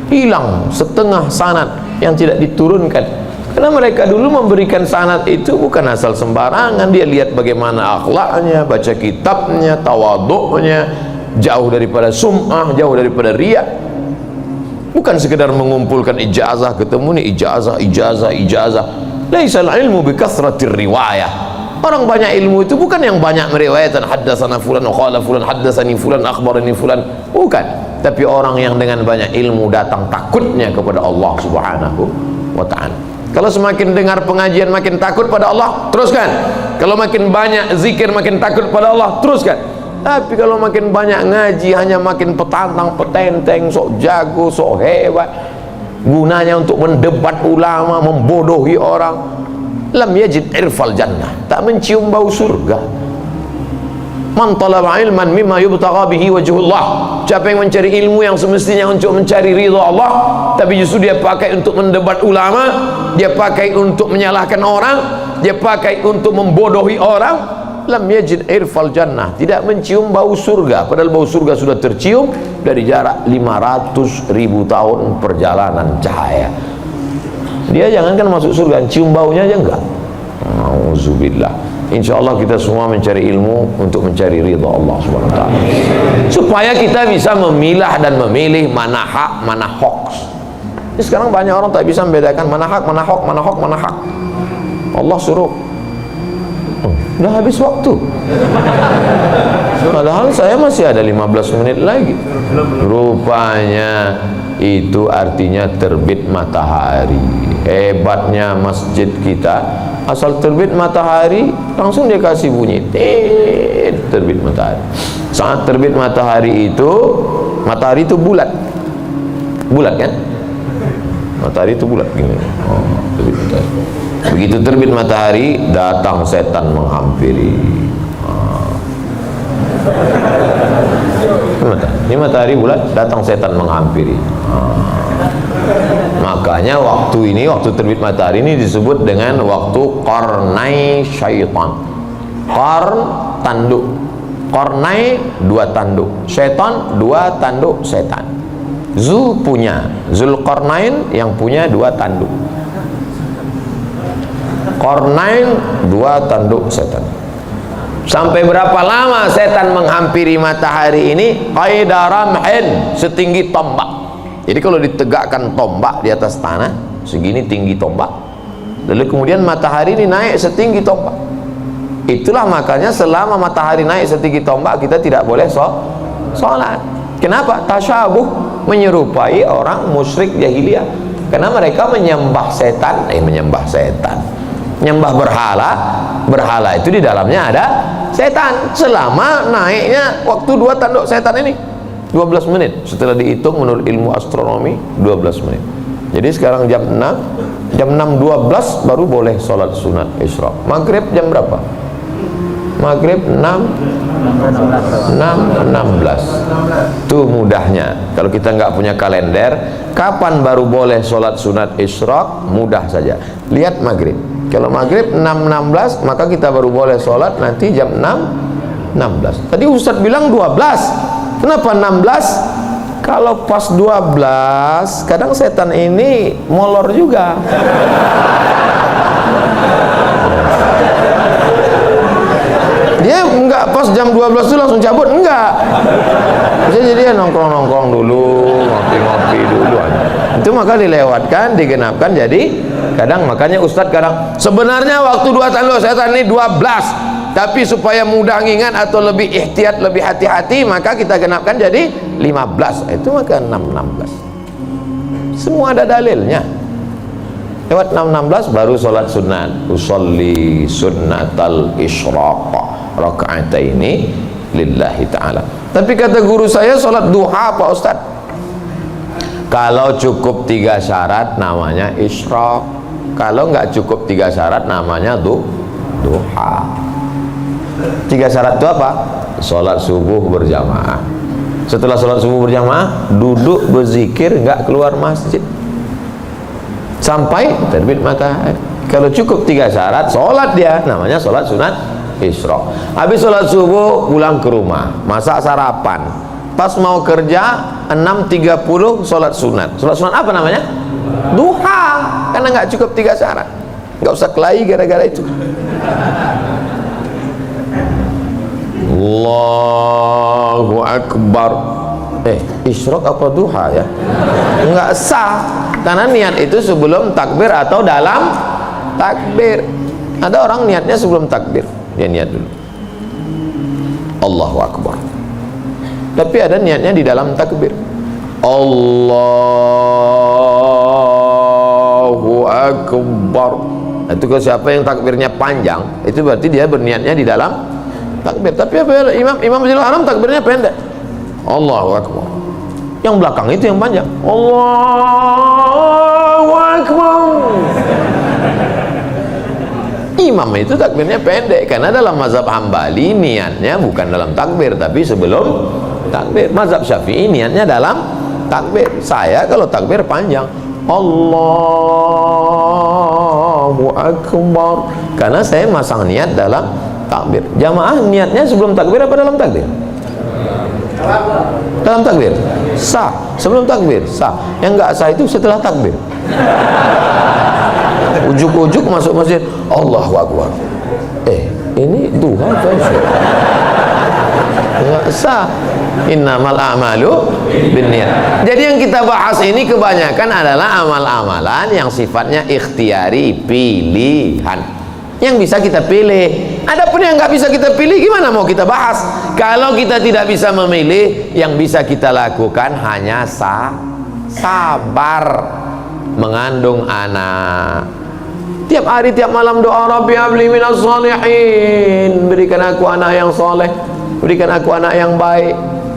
S1: hilang setengah sanad yang tidak diturunkan. Karena mereka dulu memberikan sanad itu bukan asal sembarangan. Dia lihat bagaimana akhlaknya, baca kitabnya, tawaduknya, jauh daripada sum'ah, jauh daripada riya. Bukan sekedar mengumpulkan ijazah, ketemu nih ijazah. Laisal ilmu bikathratir riwayah. Orang banyak ilmu itu bukan yang banyak meriwayatkan haddatsana fulan wa qala fulan, haddatsani fulan, akhbarani fulan. Bukan. Tapi orang yang dengan banyak ilmu datang takutnya kepada Allah Subhanahu wa ta'ala. Kalau semakin dengar pengajian makin takut pada Allah, teruskan. Kalau makin banyak zikir makin takut pada Allah, teruskan. Tapi kalau makin banyak ngaji hanya makin petantang, petenteng, sok jago, sok hebat, gunanya untuk mendebat ulama, membodohi orang. Lam yajid irfal jannah, tak mencium bau surga. Man talaba ilman mimma yubtagha bihi wajhullah. Siapa yang mencari ilmu yang semestinya untuk mencari ridha Allah, tapi justru dia pakai untuk mendebat ulama, dia pakai untuk menyalahkan orang, dia pakai untuk membodohi orang, lam yajid irfal jannah, tidak mencium bau surga. Padahal bau surga sudah tercium dari jarak 500.000 tahun perjalanan cahaya. Dia jangankan masuk surga, cium baunya aja enggak. Auzubillah. Insyaallah kita semua mencari ilmu untuk mencari ridha Allah Subhanahu wa taala. Supaya kita bisa memilah dan memilih mana hak, mana hoax. Ini sekarang banyak orang tak bisa membedakan mana hak, mana hoax, mana hoax, mana hak. Allah suruh, udah habis waktu. Padahal saya masih ada 15 menit lagi. Rupanya itu artinya terbit matahari. Hebatnya masjid kita, asal terbit matahari langsung dia kasih bunyi terbit matahari. Saat terbit matahari itu bulat kan, matahari itu bulat gini. Terbit matahari. Begitu terbit matahari, datang setan menghampiri. Ini matahari bulat, datang setan menghampiri. Makanya waktu terbit matahari ini disebut dengan waktu qarnai syaitan. Qarn, tanduk. Qarnai, dua tanduk. Syaitan, dua tanduk setan. Zulqarnain yang punya dua tanduk. Qarnain, dua tanduk setan. Sampai berapa lama setan menghampiri matahari ini? Qaida ramhin, setinggi tombak. Jadi kalau ditegakkan tombak di atas tanah, segini tinggi tombak, lalu kemudian matahari ini naik setinggi tombak. Itulah makanya selama matahari naik setinggi tombak, kita tidak boleh sholat. Kenapa? Tasyabuh, menyerupai orang musyrik jahiliyah. Karena mereka menyembah setan, menyembah berhala itu di dalamnya ada setan. Selama naiknya waktu dua tanduk setan ini 12 menit, setelah dihitung menurut ilmu astronomi 12 menit. Jadi sekarang jam 6.12 baru boleh sholat sunat isyraq. Maghrib jam berapa? Maghrib 6.16. Tuh mudahnya. Kalau kita nggak punya kalender, kapan baru boleh sholat sunat isyraq? Mudah saja, lihat maghrib. Kalau maghrib 6.16, maka kita baru boleh sholat nanti jam 6.16. Tadi Ustadz bilang 12. Kenapa 16? Kalau pas 12, kadang setan ini molor juga. Dia enggak pas jam 12 itu langsung cabut, enggak. Jadi dia nongkrong-nongkrong dulu, ngopi-ngopi dulu aja. Itu maka dilewatkan, digenapkan. Jadi kadang, makanya Ustadz kadang sebenarnya waktu dua tanduk setan ini 12, tapi supaya mudah ngingat atau lebih ihtiyat, lebih hati-hati, maka kita genapkan jadi 15. Itu maka 6.16. Semua ada dalilnya. Lewat 6.16 baru sholat sunat. Usolli sunnatal isyraq raka'ataini lillahi ta'ala. Tapi kata guru saya, sholat duha Pak Ustaz. Kalau cukup 3 syarat namanya isyraq. Kalau nggak cukup 3 syarat namanya duha. 3 syarat itu apa? Sholat subuh berjamaah. Setelah sholat subuh berjamaah, duduk berzikir, nggak keluar masjid sampai terbit matahari. Kalau cukup 3 syarat, sholat dia, namanya sholat sunat isyraq. Habis sholat subuh pulang ke rumah, masak sarapan, pas mau kerja 6.30 sholat sunat. Sholat sunat apa namanya? Duha. Karena nggak cukup 3 syarat, nggak usah kelahi gara-gara itu. Allahu Akbar. Isyraq apa duha ya? Enggak sah, karena niat itu sebelum takbir atau dalam takbir. Ada orang niatnya sebelum takbir, dia niat dulu Allahu Akbar, tapi ada niatnya di dalam takbir. Allahu Akbar. Itu kalau siapa yang takbirnya panjang, itu berarti dia berniatnya di dalam takbir. Tapi apa Imam Masjidil Haram takbirnya pendek, Allahu Akbar. Yang belakang itu yang panjang, Allahu Akbar. Imam itu takbirnya pendek, karena dalam mazhab Hambali niatnya bukan dalam takbir tapi sebelum takbir. Mazhab Syafi'i niatnya dalam takbir. Saya kalau takbir panjang, Allahu Akbar, karena saya masang niat dalam takbir. Jamaah niatnya sebelum takbir apa dalam takbir? Dalam takbir sah, sebelum takbir sah. Yang enggak sah itu setelah takbir. Ujuk-ujuk masuk masjid, Allahu Akbar. Ini Tuhan kan? Nggak sah. Innamal a'malu binniyat. Jadi yang kita bahas ini kebanyakan adalah amal-amalan yang sifatnya ikhtiari, pilihan, yang bisa kita pilih. Adapun yang nggak bisa kita pilih, gimana mau kita bahas? Kalau kita tidak bisa memilih, yang bisa kita lakukan hanya sabar mengandung anak. Tiap hari, tiap malam doa, Rabbi habli minas shalihin, berikan aku anak yang soleh, berikan aku anak yang baik.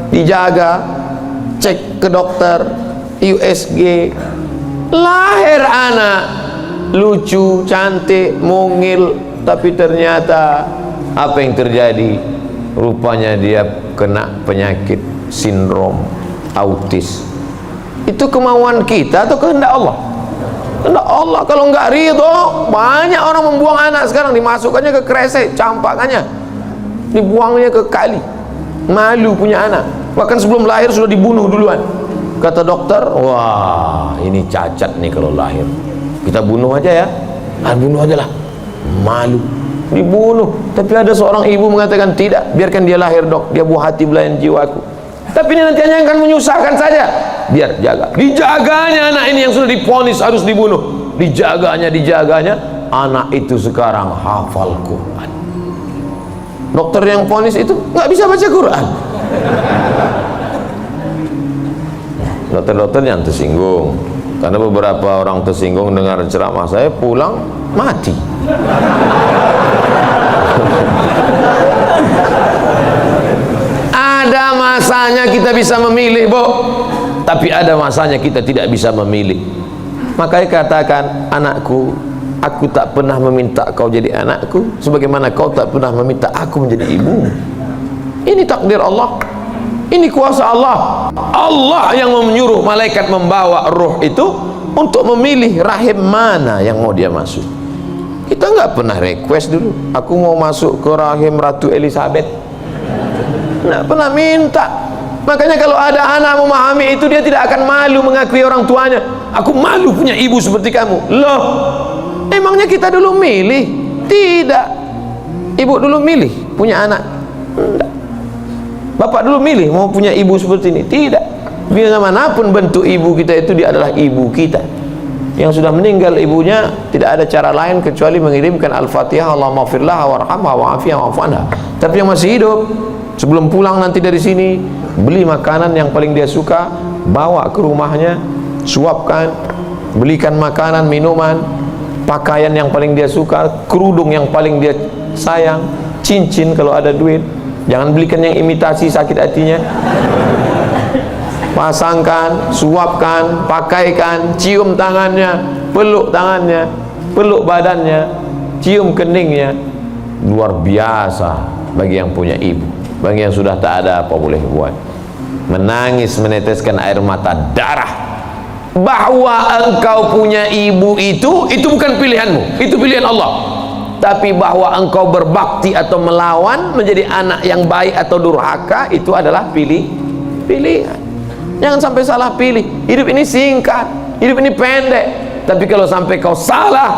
S1: Dijaga, cek ke dokter, USG, lahir anak lucu, cantik, mungil, tapi ternyata apa yang terjadi? Rupanya dia kena penyakit sindrom autis. Itu kemauan kita atau kehendak Allah? Kehendak Allah. Kalau nggak ridho, banyak orang membuang anak sekarang, dimasukkannya ke kresek, campakannya dibuangnya ke kali. Malu punya anak, bahkan sebelum lahir sudah dibunuh duluan. Kata dokter, wah ini cacat nih kalau lahir, kita bunuh aja ya. Bunuh aja lah, malu, dibunuh. Tapi ada seorang ibu mengatakan, tidak, biarkan dia lahir dok, dia buah hati belayan jiwaku. Tapi ini nanti hanya akan menyusahkan saja, biar jaga. Dijaganya anak ini yang sudah divonis harus dibunuh, dijaganya, anak itu sekarang hafal Quran. Dokter yang vonis itu nggak bisa baca Quran. Dokter-dokter yang tersinggung, karena beberapa orang tersinggung dengar ceramah saya, pulang mati. Ada masanya kita bisa memilih, Bu, tapi ada masanya kita tidak bisa memilih. Makanya katakan, anakku, aku tak pernah meminta kau jadi anakku, sebagaimana kau tak pernah meminta aku menjadi ibumu. Ini takdir Allah, ini kuasa Allah. Allah yang menyuruh malaikat membawa ruh itu untuk memilih rahim mana yang mau dia masuk. Kita nggak pernah request dulu, aku mau masuk ke rahim Ratu Elizabeth, nggak pernah minta. Makanya kalau ada anak memahami itu, dia tidak akan malu mengakui orang tuanya. Aku malu punya ibu seperti kamu. Loh, emangnya kita dulu milih? Tidak. Ibu dulu milih punya anak? Tidak. Bapak dulu milih mau punya ibu seperti ini? Tidak. Bagaimanapun bentuk ibu kita itu, dia adalah ibu kita. Yang sudah meninggal ibunya, tidak ada cara lain kecuali mengirimkan Al-Fatihah, Allahumma firlah warhamha wa'afiyah wa'afanha. Tapi yang masih hidup, sebelum pulang nanti dari sini, beli makanan yang paling dia suka, bawa ke rumahnya, suapkan, belikan makanan, minuman, pakaian yang paling dia suka, kerudung yang paling dia sayang, cincin kalau ada duit. Jangan belikan yang imitasi, sakit hatinya. Pasangkan, suapkan, pakaikan, cium tangannya, peluk tangannya, peluk badannya, cium keningnya. Luar biasa bagi yang punya ibu. Bagi yang sudah tak ada, apa boleh buat? Menangis, meneteskan air mata darah. Bahwa engkau punya ibu itu bukan pilihanmu, itu pilihan Allah. Tapi bahwa engkau berbakti atau melawan menjadi anak yang baik atau durhaka, itu adalah pilihan. Jangan sampai salah pilih. Hidup ini singkat, hidup ini pendek. Tapi kalau sampai kau salah,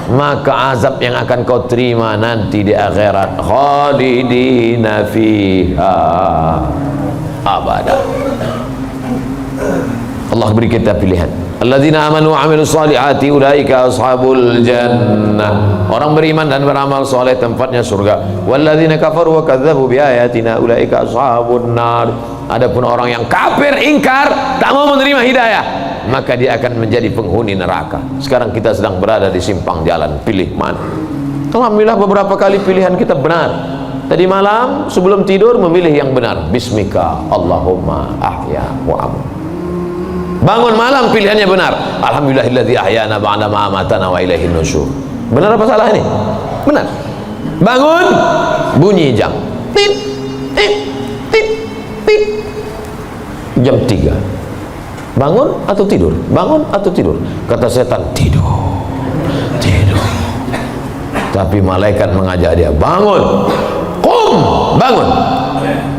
S1: maka azab yang akan kau terima nanti di akhirat, khalidina fiha abada. Allah beri kita pilihan. Alladzina amanu wa amilus solihati ulaika ashabul jannah. Orang beriman dan beramal soleh tempatnya surga. Walladzina kafaru wa kadzdzabu biayatina ulaika ashabun nar. Adapun orang yang kafir, ingkar, tak mau menerima hidayah, maka dia akan menjadi penghuni neraka. Sekarang kita sedang berada di simpang jalan, pilih mana? Alhamdulillah beberapa kali pilihan kita benar. Tadi malam sebelum tidur memilih yang benar. Bismika Allahumma ahya wa amut. Bangun malam pilihannya benar. Alhamdulillahilladzi ahyana ba'da ma amatana wa ilaihin nusyur. Benar apa salah ini? Benar. Bangun, bunyi jam. Tit, tit, tit, tit. Jam 3. Bangun atau tidur? Bangun atau tidur? Kata setan, tidur. Tidur. Tapi malaikat mengajak dia, bangun. Qum, bangun.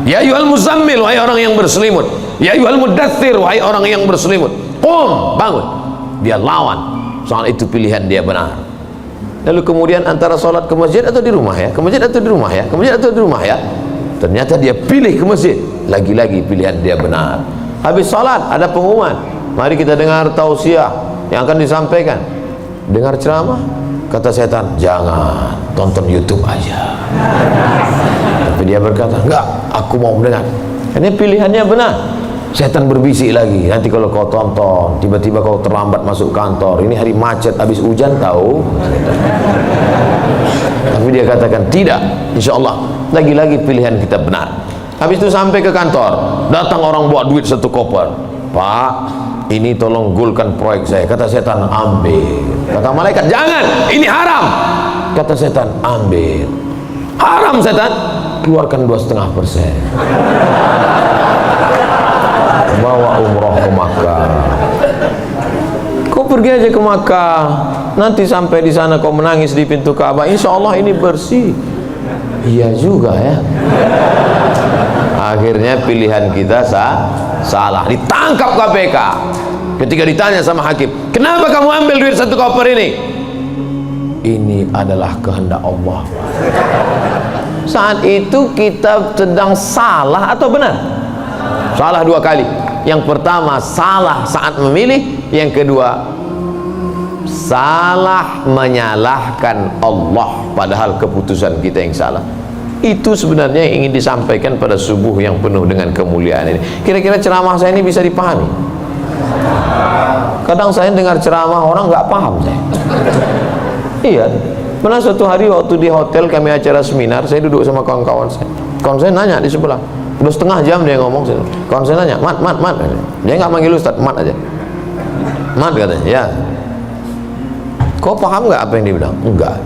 S1: Ya ayyuhal muzammil, wahai orang yang berselimut. Ya ayyuhal mudaththir, wahai orang yang berselimut. Qum, bangun. Dia lawan. saat itu pilihan dia benar. Lalu kemudian antara sholat ke masjid atau di rumah ya, ke masjid atau di rumah ya, ke masjid atau di rumah ya, ternyata dia pilih ke masjid. Lagi-lagi pilihan dia benar. Habis sholat ada pengumuman, mari kita dengar tausiah yang akan disampaikan. Dengar ceramah, kata setan, jangan, tonton YouTube aja. Tapi dia berkata, enggak, aku mau mendengar. Ini pilihannya benar. Setan berbisik lagi, nanti kalau kau tonton, tiba-tiba kau terlambat masuk kantor, ini hari macet, habis hujan tahu. Tapi dia katakan, tidak, insya Allah, lagi-lagi pilihan kita benar. Habis itu sampai ke kantor, datang orang bawa duit 1 koper. Pak, ini tolong gulkan proyek saya. Kata setan, ambil. Kata malaikat, jangan, ini haram. Kata setan, ambil. Haram setan, keluarkan 2,5%. Bawa umroh ke Makkah. Kau pergi aja ke Makkah, nanti sampai di sana kau menangis di pintu Ka'bah, insya Allah ini bersih. Iya juga ya. Akhirnya pilihan kita salah, ditangkap KPK. Ketika ditanya sama hakim, kenapa kamu ambil duit 1 koper ini? Ini adalah kehendak Allah. Saat itu kita sedang salah atau benar? Salah 2 kali. Yang pertama salah saat memilih, yang kedua salah menyalahkan Allah padahal keputusan kita yang salah. Itu sebenarnya yang ingin disampaikan pada subuh yang penuh dengan kemuliaan ini. Kira-kira ceramah saya ini bisa dipahami? Kadang saya dengar ceramah orang nggak paham saya. Iya, pernah suatu hari waktu di hotel kami acara seminar, saya duduk sama kawan-kawan saya. Kawan saya nanya di sebelah, udah setengah jam dia ngomong. Kawan saya nanya, mat, dia nggak manggil Ustaz, mat aja. Mat katanya, ya. Kau paham nggak apa yang dia bilang? Enggak.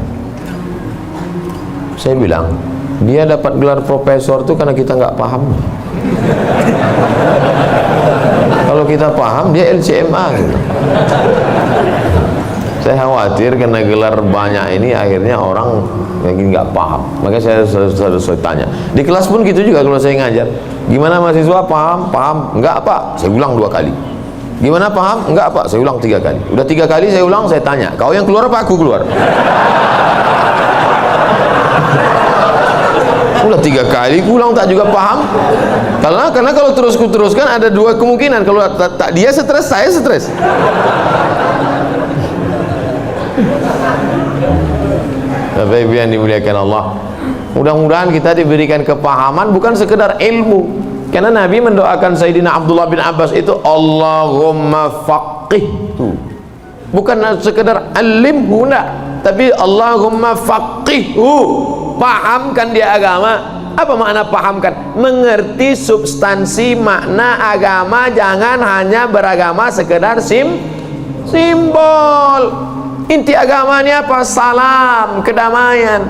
S1: Saya bilang, dia dapat gelar profesor itu karena kita nggak paham. Kalau kita paham, dia LCMA gitu. Saya khawatir karena gelar banyak ini akhirnya orang mungkin nggak paham. Makanya saya selalu tanya. Di kelas pun gitu juga kalau saya ngajar. Gimana mahasiswa paham? Paham? Enggak apa? Saya ulang 2 kali. Gimana paham? Enggak apa? Saya ulang 3 kali. Udah 3 kali saya ulang, saya tanya, kau yang keluar apa aku keluar? Udah 3 kali ulang tak juga paham. Karena kalau teruskan ada 2 kemungkinan. Kalau tak dia stres, saya stres. Bapak Ibu yang dimuliakan Allah, mudah-mudahan kita diberikan kepahaman, bukan sekedar ilmu. Karena Nabi mendoakan Sayyidina Abdullah bin Abbas itu, Allahumma faqihhu, bukan sekedar alimhu, tapi Allahumma faqihhu, pahamkan dia agama. Apa makna pahamkan? Mengerti substansi makna agama, jangan hanya beragama sekedar simbol. Inti agamanya apa? Salam, kedamaian.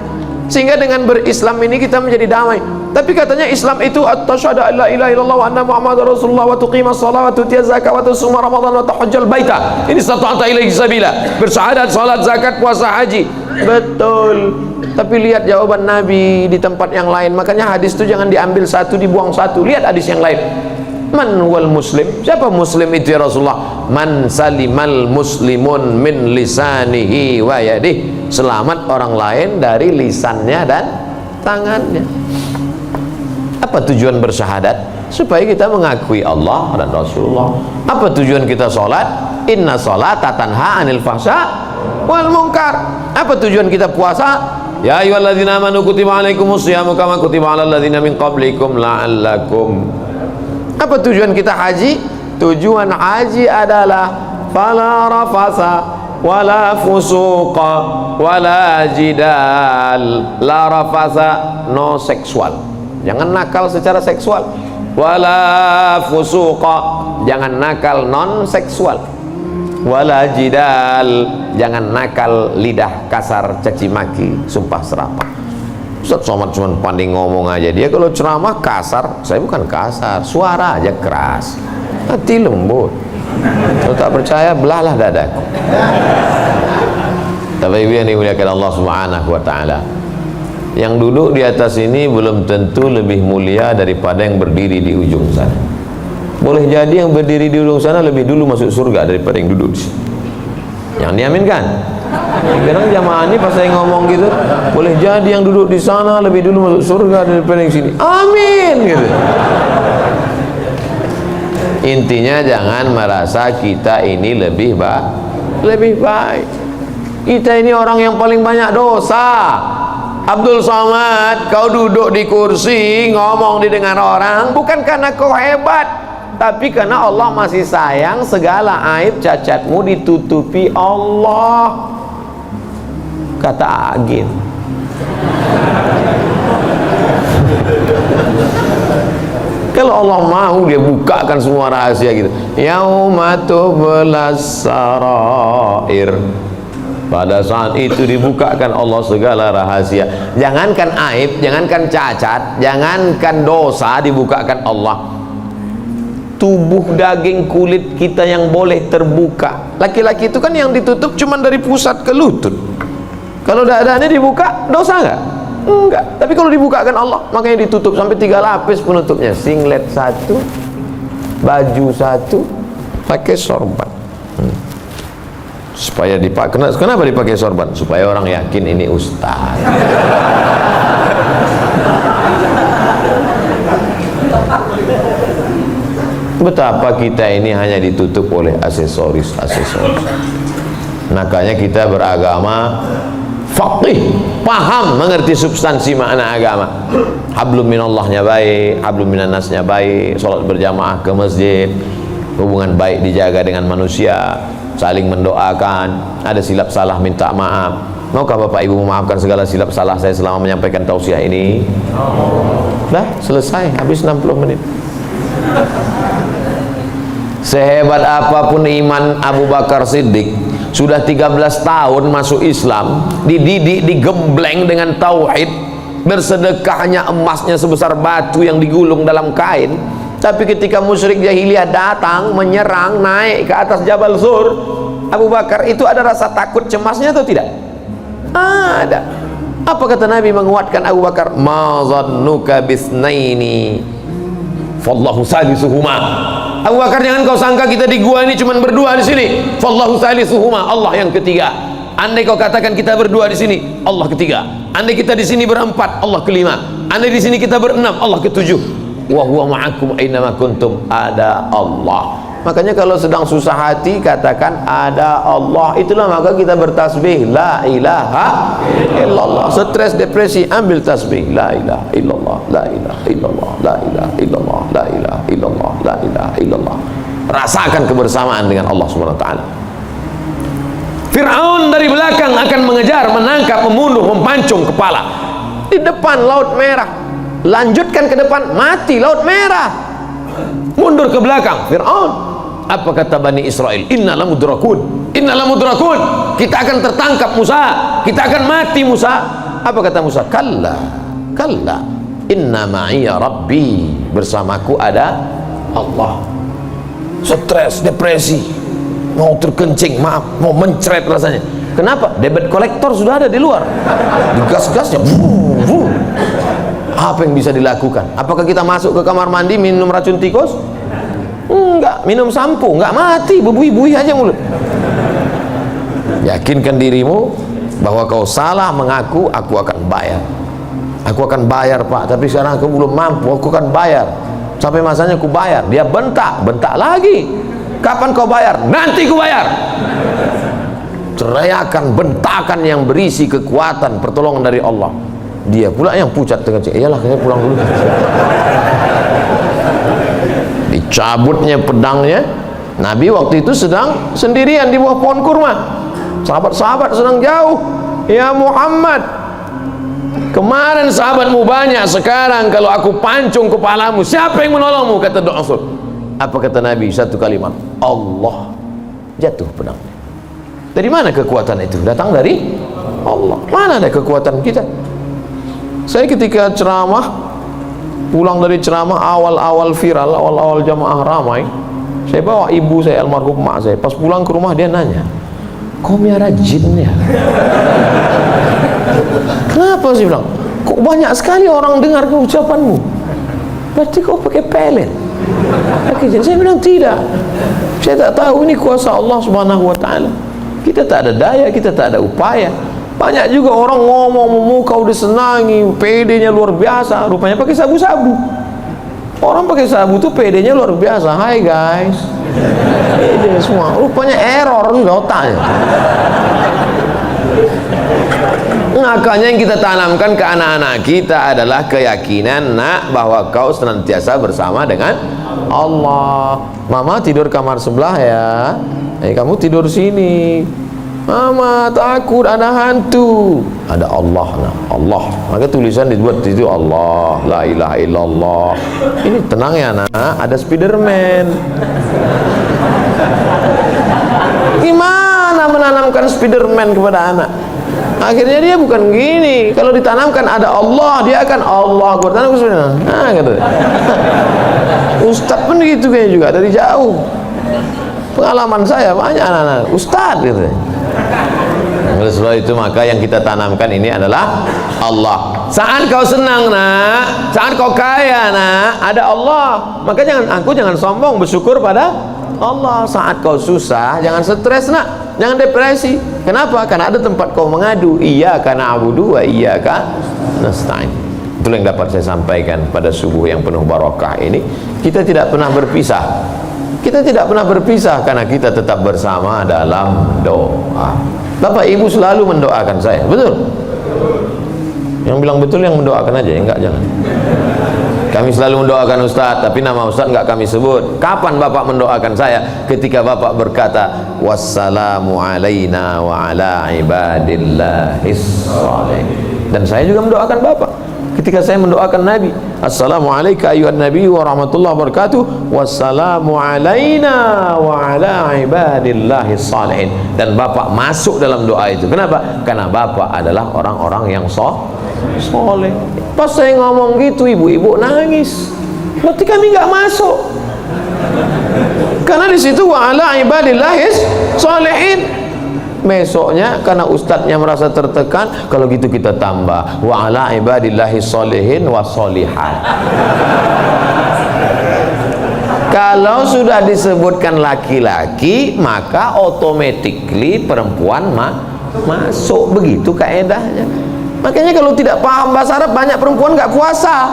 S1: Sehingga dengan berislam ini kita menjadi damai. Tapi katanya Islam itu asyhadu an la ilaha illallah wa anna muhammadar rasulullah wa tuqimas shalah wa tutiyaz zakat wa tusuma ramadan wa tahajjal baita. Ini stata'ta ilaihi sabila. Bersyahadat, salat, zakat, puasa, haji. Betul. Tapi lihat jawaban Nabi di tempat yang lain. Makanya hadis itu jangan diambil satu dibuang satu. Lihat hadis yang lain. Man wal muslim? Siapa muslim itu ya Rasulullah? Man salimal muslimun min lisanihi wa yadihi. Selamat orang lain dari lisannya dan tangannya. Apa tujuan bersyahadat? Supaya kita mengakui Allah dan Rasulullah. Apa tujuan kita sholat? Inna sholata tanha anil fahsya wal munkar. Apa tujuan kita puasa? Ya ayyuhalladzina amanu kutiba alaikumus syiyamu kama kutiba alal ladzina min qablikum la'allakum. Apa tujuan kita haji? Tujuan haji adalah fala rafasa wala fusuqa wala jidal. La rafasa, no seksual, jangan nakal secara seksual. Wala fusuqa, jangan nakal non seksual. Wala jidal, jangan nakal lidah kasar, caci maki, sumpah serapah. Ustaz Somad cuma pandai ngomong aja, dia kalau ceramah kasar. Saya bukan kasar, suara aja keras, hati lembut. Kalau tak percaya, belahlah dadaku. Tapi Ibu yang dimuliakan Allah Subhanahu wa ta'ala, yang duduk di atas ini belum tentu lebih mulia daripada yang berdiri di ujung sana. Boleh jadi yang berdiri di ujung sana lebih dulu masuk surga daripada yang duduk di sini. Yang diaminkan. Kadang jamaah ini pas saya ngomong gitu, boleh jadi yang duduk di sana lebih dulu masuk surga daripada yang sini. Amin gitu. Intinya jangan merasa kita ini lebih baik. Kita ini orang yang paling banyak dosa. Abdul Somad, kau duduk di kursi ngomong didengar orang bukan karena kau hebat, tapi karena Allah masih sayang. Segala aib cacatmu ditutupi Allah, kata Agin. Kalau Allah mau, dia bukakan semua rahasia gitu. Yauma tublas sarair. Pada saat itu dibukakan Allah segala rahasia. Jangankan aib, jangankan cacat, jangankan dosa, dibukakan Allah. Tubuh daging kulit kita yang boleh terbuka. Laki-laki itu kan yang ditutup cuma dari pusat ke lutut. Kalau dadanya dibuka, dosa nggak? Enggak. Tapi kalau dibukakan Allah, makanya ditutup sampai 3 lapis penutupnya. Singlet 1, baju 1, pakai sorban. Supaya dipakai. Kenapa dipakai sorban? Supaya orang yakin ini ustaz. Betapa kita ini hanya ditutup oleh aksesoris. Makanya kita beragama faqih, paham, mengerti substansi makna agama. Hablum minallahnya baik, hablum minannasnya baik, sholat berjamaah ke masjid, hubungan baik dijaga dengan manusia, saling mendoakan, ada silap salah minta maaf. Maukah Bapak Ibu memaafkan segala silap salah saya selama menyampaikan tausiah ini? Dah selesai, habis 60 menit. Sehebat apapun iman Abu Bakar Siddiq, sudah 13 tahun masuk Islam, dididik, digembleng dengan tauhid, bersedekahnya emasnya sebesar batu yang digulung dalam kain. Tapi ketika musyrik jahiliyah datang menyerang, naik ke atas Jabal Sur, Abu Bakar itu ada rasa takut cemasnya atau tidak? Ada. Apa kata Nabi menguatkan Abu Bakar? Ma zannuka bisnaini fallahu salisuhuma. Abu Bakar, jangan kau sangka kita di gua ini cuma berdua di sini. Fallahu salisuhuma, Allah yang ketiga. Andai kau katakan kita berdua di sini, Allah ketiga. Andai kita di sini berempat, Allah kelima. Andai di sini kita berenam, Allah ketujuh. Wa huwa ma'akum ainama kuntum, ada Allah. Makanya kalau sedang susah hati katakan ada Allah. Itulah maka kita bertasbih la ilaha illallah. Stres depresi ambil tasbih la ilaha illallah, la ilaha illallah, la ilaha illallah, la ilaha illallah, la ilaha illallah. Rasakan kebersamaan dengan Allah Subhanahu wa taala. Fir'aun dari belakang akan mengejar, menangkap, membunuh, mempancung kepala. Di depan Laut Merah. Lanjutkan ke depan, mati Laut Merah. Mundur ke belakang, Fir'aun. Apa kata Bani Israel? Inna lamudrakun, inna lamudrakun. Kita akan tertangkap Musa, kita akan mati Musa. Apa kata Musa? Kalla, kalla, inna ma'iya rabbi. Bersamaku ada Allah. Stres, depresi, mau terkencing, maaf, mau mencret rasanya. Kenapa? Debit kolektor sudah ada di luar, digas-gasnya. Apa yang bisa dilakukan? Apakah kita masuk ke kamar mandi minum racun tikus? Enggak. Minum sampo? Enggak, mati, bebui-bui aja mulut. Yakinkan dirimu bahwa kau salah mengaku, aku akan bayar. Aku akan bayar Pak, tapi sekarang aku belum mampu, aku akan bayar. Sampai masanya aku bayar. Dia bentak, bentak lagi. Kapan kau bayar? Nanti ku bayar. Teriakan, bentakan yang berisi kekuatan pertolongan dari Allah. Dia pula yang pucat dengan cik. Iyalah, saya pulang dulu. Dicabutnya pedangnya. Nabi waktu itu sedang sendirian di bawah pohon kurma. Sahabat-sahabat sedang jauh. Ya Muhammad, kemarin sahabatmu banyak, sekarang kalau aku pancung kepalamu, siapa yang menolongmu? Kata Rasul. Apa kata Nabi? Satu kalimat, Allah. Jatuh pedangnya. Dari mana kekuatan itu? Datang dari Allah. Mana ada kekuatan kita? Saya ketika ceramah, pulang dari ceramah awal-awal viral, awal-awal jamaah ramai, saya bawa ibu saya, almarhum mak saya. Pas pulang ke rumah dia nanya, kau miara jin ya? Kenapa sih? Bilang, kok banyak sekali orang dengar ucapanmu? Berarti kau pakai pelet, pakai jin? Saya bilang tidak, saya tak tahu, ini kuasa Allah Subhanahu wa ta'ala. Kita Kita tak ada daya, kita tak ada upaya. Banyak juga orang ngomong muka udah senangi, PD-nya luar biasa, rupanya pakai sabu-sabu. Orang pakai sabu tuh PD-nya luar biasa. Hai guys, PD semua, rupanya error nih otaknya. Makanya yang kita tanamkan ke anak-anak kita adalah keyakinan, nak, bahwa kau senantiasa bersama dengan Allah. Mama tidur kamar sebelah ya, kamu tidur sini. Mama takut ada hantu. Ada Allah, nah, Allah. Maka tulisan dibuat di situ Allah, la ilaha illallah. Ini tenang ya nak, ada Spiderman. Gimana menanamkan Spiderman kepada anak? Akhirnya dia bukan gini. Kalau ditanamkan ada Allah, dia akan Allah bertanam ke sana. Nah, kata. Ustadz pun gitu kayaknya juga dari jauh. Pengalaman saya banyak anak-anak Ustadz gitu. Oleh sebab itu maka yang kita tanamkan ini adalah Allah. Saat kau senang nak, saat kau kaya nak, ada Allah. Maka jangan sombong, bersyukur pada Allah. Saat kau susah, jangan stres nak, jangan depresi. Kenapa? Karena ada tempat kau mengadu. Iyyaka na'budu wa iyyaka nasta'in. Itulah yang dapat saya sampaikan pada subuh yang penuh barakah ini. Kita tidak pernah berpisah. Kita tidak pernah berpisah karena kita tetap bersama dalam doa. Bapak Ibu selalu mendoakan saya, betul? Yang bilang betul yang mendoakan aja, enggak jangan. Kami selalu mendoakan Ustadz, tapi nama Ustadz enggak kami sebut. Kapan Bapak mendoakan saya? Ketika Bapak berkata, wassalamu alaina wa ala ibadillahis salih. Dan saya juga mendoakan Bapak. Ketika saya mendoakan Nabi, assalamualaikum ayuhan nabi wa rahmatullahi wabarakatuh, wassalamu alaina wa ala ibadillahis salihin. Dan Bapak masuk dalam doa itu. Kenapa? Karena Bapak adalah orang-orang yang soleh. Pas saya ngomong gitu, ibu-ibu nangis. Berarti kami nggak masuk. Karena di situ wa ala ibadillahis salihin. Besoknya karena ustadznya merasa tertekan, kalau gitu kita tambah wa ala ibadillahi sholihin wa sholihat. Kalau sudah disebutkan laki-laki, maka automatically perempuan masuk. Begitu kaedahnya. Makanya kalau tidak paham bahasa Arab, banyak perempuan nggak puasa.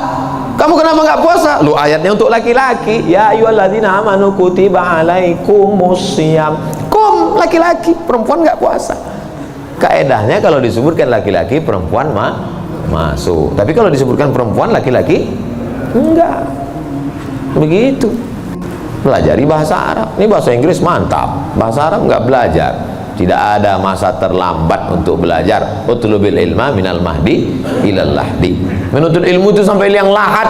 S1: Kamu kenapa nggak puasa? Lu ayatnya untuk laki-laki. Ya ayyuhalladzina amanu kutiba alaikumusiyam. Laki-laki, perempuan nggak puasa. Kaedahnya kalau disebutkan laki-laki, perempuan masuk. Tapi kalau disebutkan perempuan, laki-laki enggak. Begitu. Pelajari bahasa Arab. Ini bahasa Inggris mantap. Bahasa Arab nggak belajar. Tidak ada masa terlambat untuk belajar. Utlubil ilma minal mahdi ilal lahdi. Menuntut ilmu itu sampai liang lahat.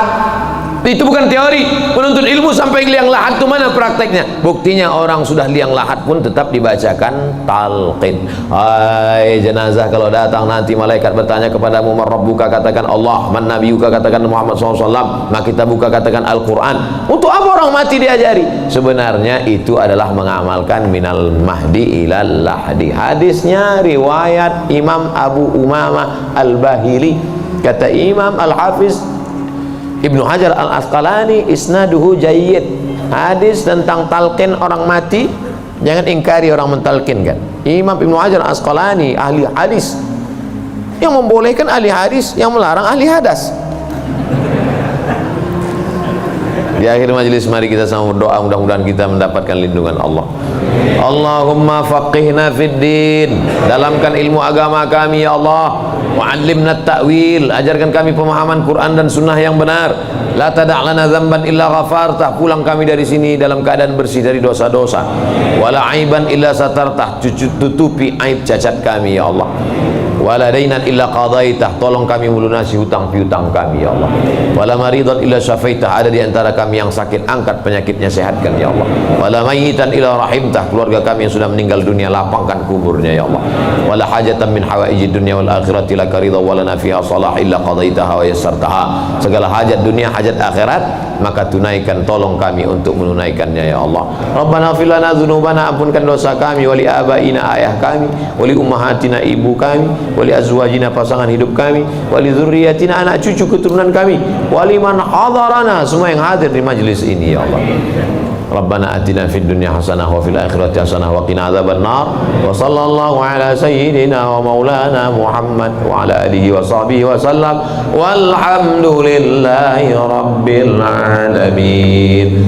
S1: Itu bukan teori. Menuntut ilmu sampai liang lahat itu mana prakteknya? Buktinya orang sudah liang lahat pun tetap dibacakan talqin. Hai jenazah, kalau datang nanti malaikat bertanya kepadamu, man rabbuka, katakan Allah, man nabiyuka, katakan Muhammad SAW, maka kita buka katakan Al-Quran. Untuk apa orang mati diajari? Sebenarnya itu adalah mengamalkan minal mahdi ilal lahdi. Hadisnya riwayat Imam Abu Umamah Al-Bahili. Kata Imam Al-Hafiz Ibnu Hajar Al-Asqalani, isnaduhu jayyid. Hadis tentang talqin orang mati, jangan ingkari orang mentalkin kan. Imam Ibnu Hajar Al-Asqalani ahli hadis, yang membolehkan ahli hadis, yang melarang ahli hadas. Di akhir majelis mari kita sama berdoa, mudah-mudahan kita mendapatkan lindungan Allah. Allahumma faqihna fid din, dalamkan ilmu agama kami ya Allah. Wa'allimna ta'wil, ajarkan kami pemahaman Quran dan sunnah yang benar. La tada'lana dzamban illa ghafartah, pulang kami dari sini dalam keadaan bersih dari dosa-dosa. Wala aiban illa satartah, tutupi aib cacat kami ya Allah. Wala dainan illa qadaitah, tolong kami melunasi hutang piutang kami ya Allah. Wala maridan illa syafaitah, ada di antara kami yang sakit, angkat penyakitnya, sehatkan ya Allah. Wala mayyitan illa rahimtah, keluarga kami yang sudah meninggal dunia, lapangkan kuburnya ya Allah. Wala hajatan min hawaijid dunya wal akhirati laka ridha wa lana fiha salah illa qadaitaha wa yassartaha, segala hajat dunia, hajat akhirat, maka tunaikan, tolong kami untuk menunaikannya ya Allah. Rabbana ighfir lana dzunubana, ampunkan dosa kami, wali abaina, ayah kami, wali ummahatina, ibu kami, wali azwajina, pasangan hidup kami, wali dzurriyyatina, anak cucu keturunan kami, wali man hadarana, semua yang hadir di majlis ini ya Allah. Rabbana atina fid dunya hasanah wa fil akhirati hasanah wa qina adzabannar. Wa sallallahu ala sayyidina wa maulana Muhammad wa ala alihi wa sahbihi wa sallam. Walhamdulillahi rabbil alamin.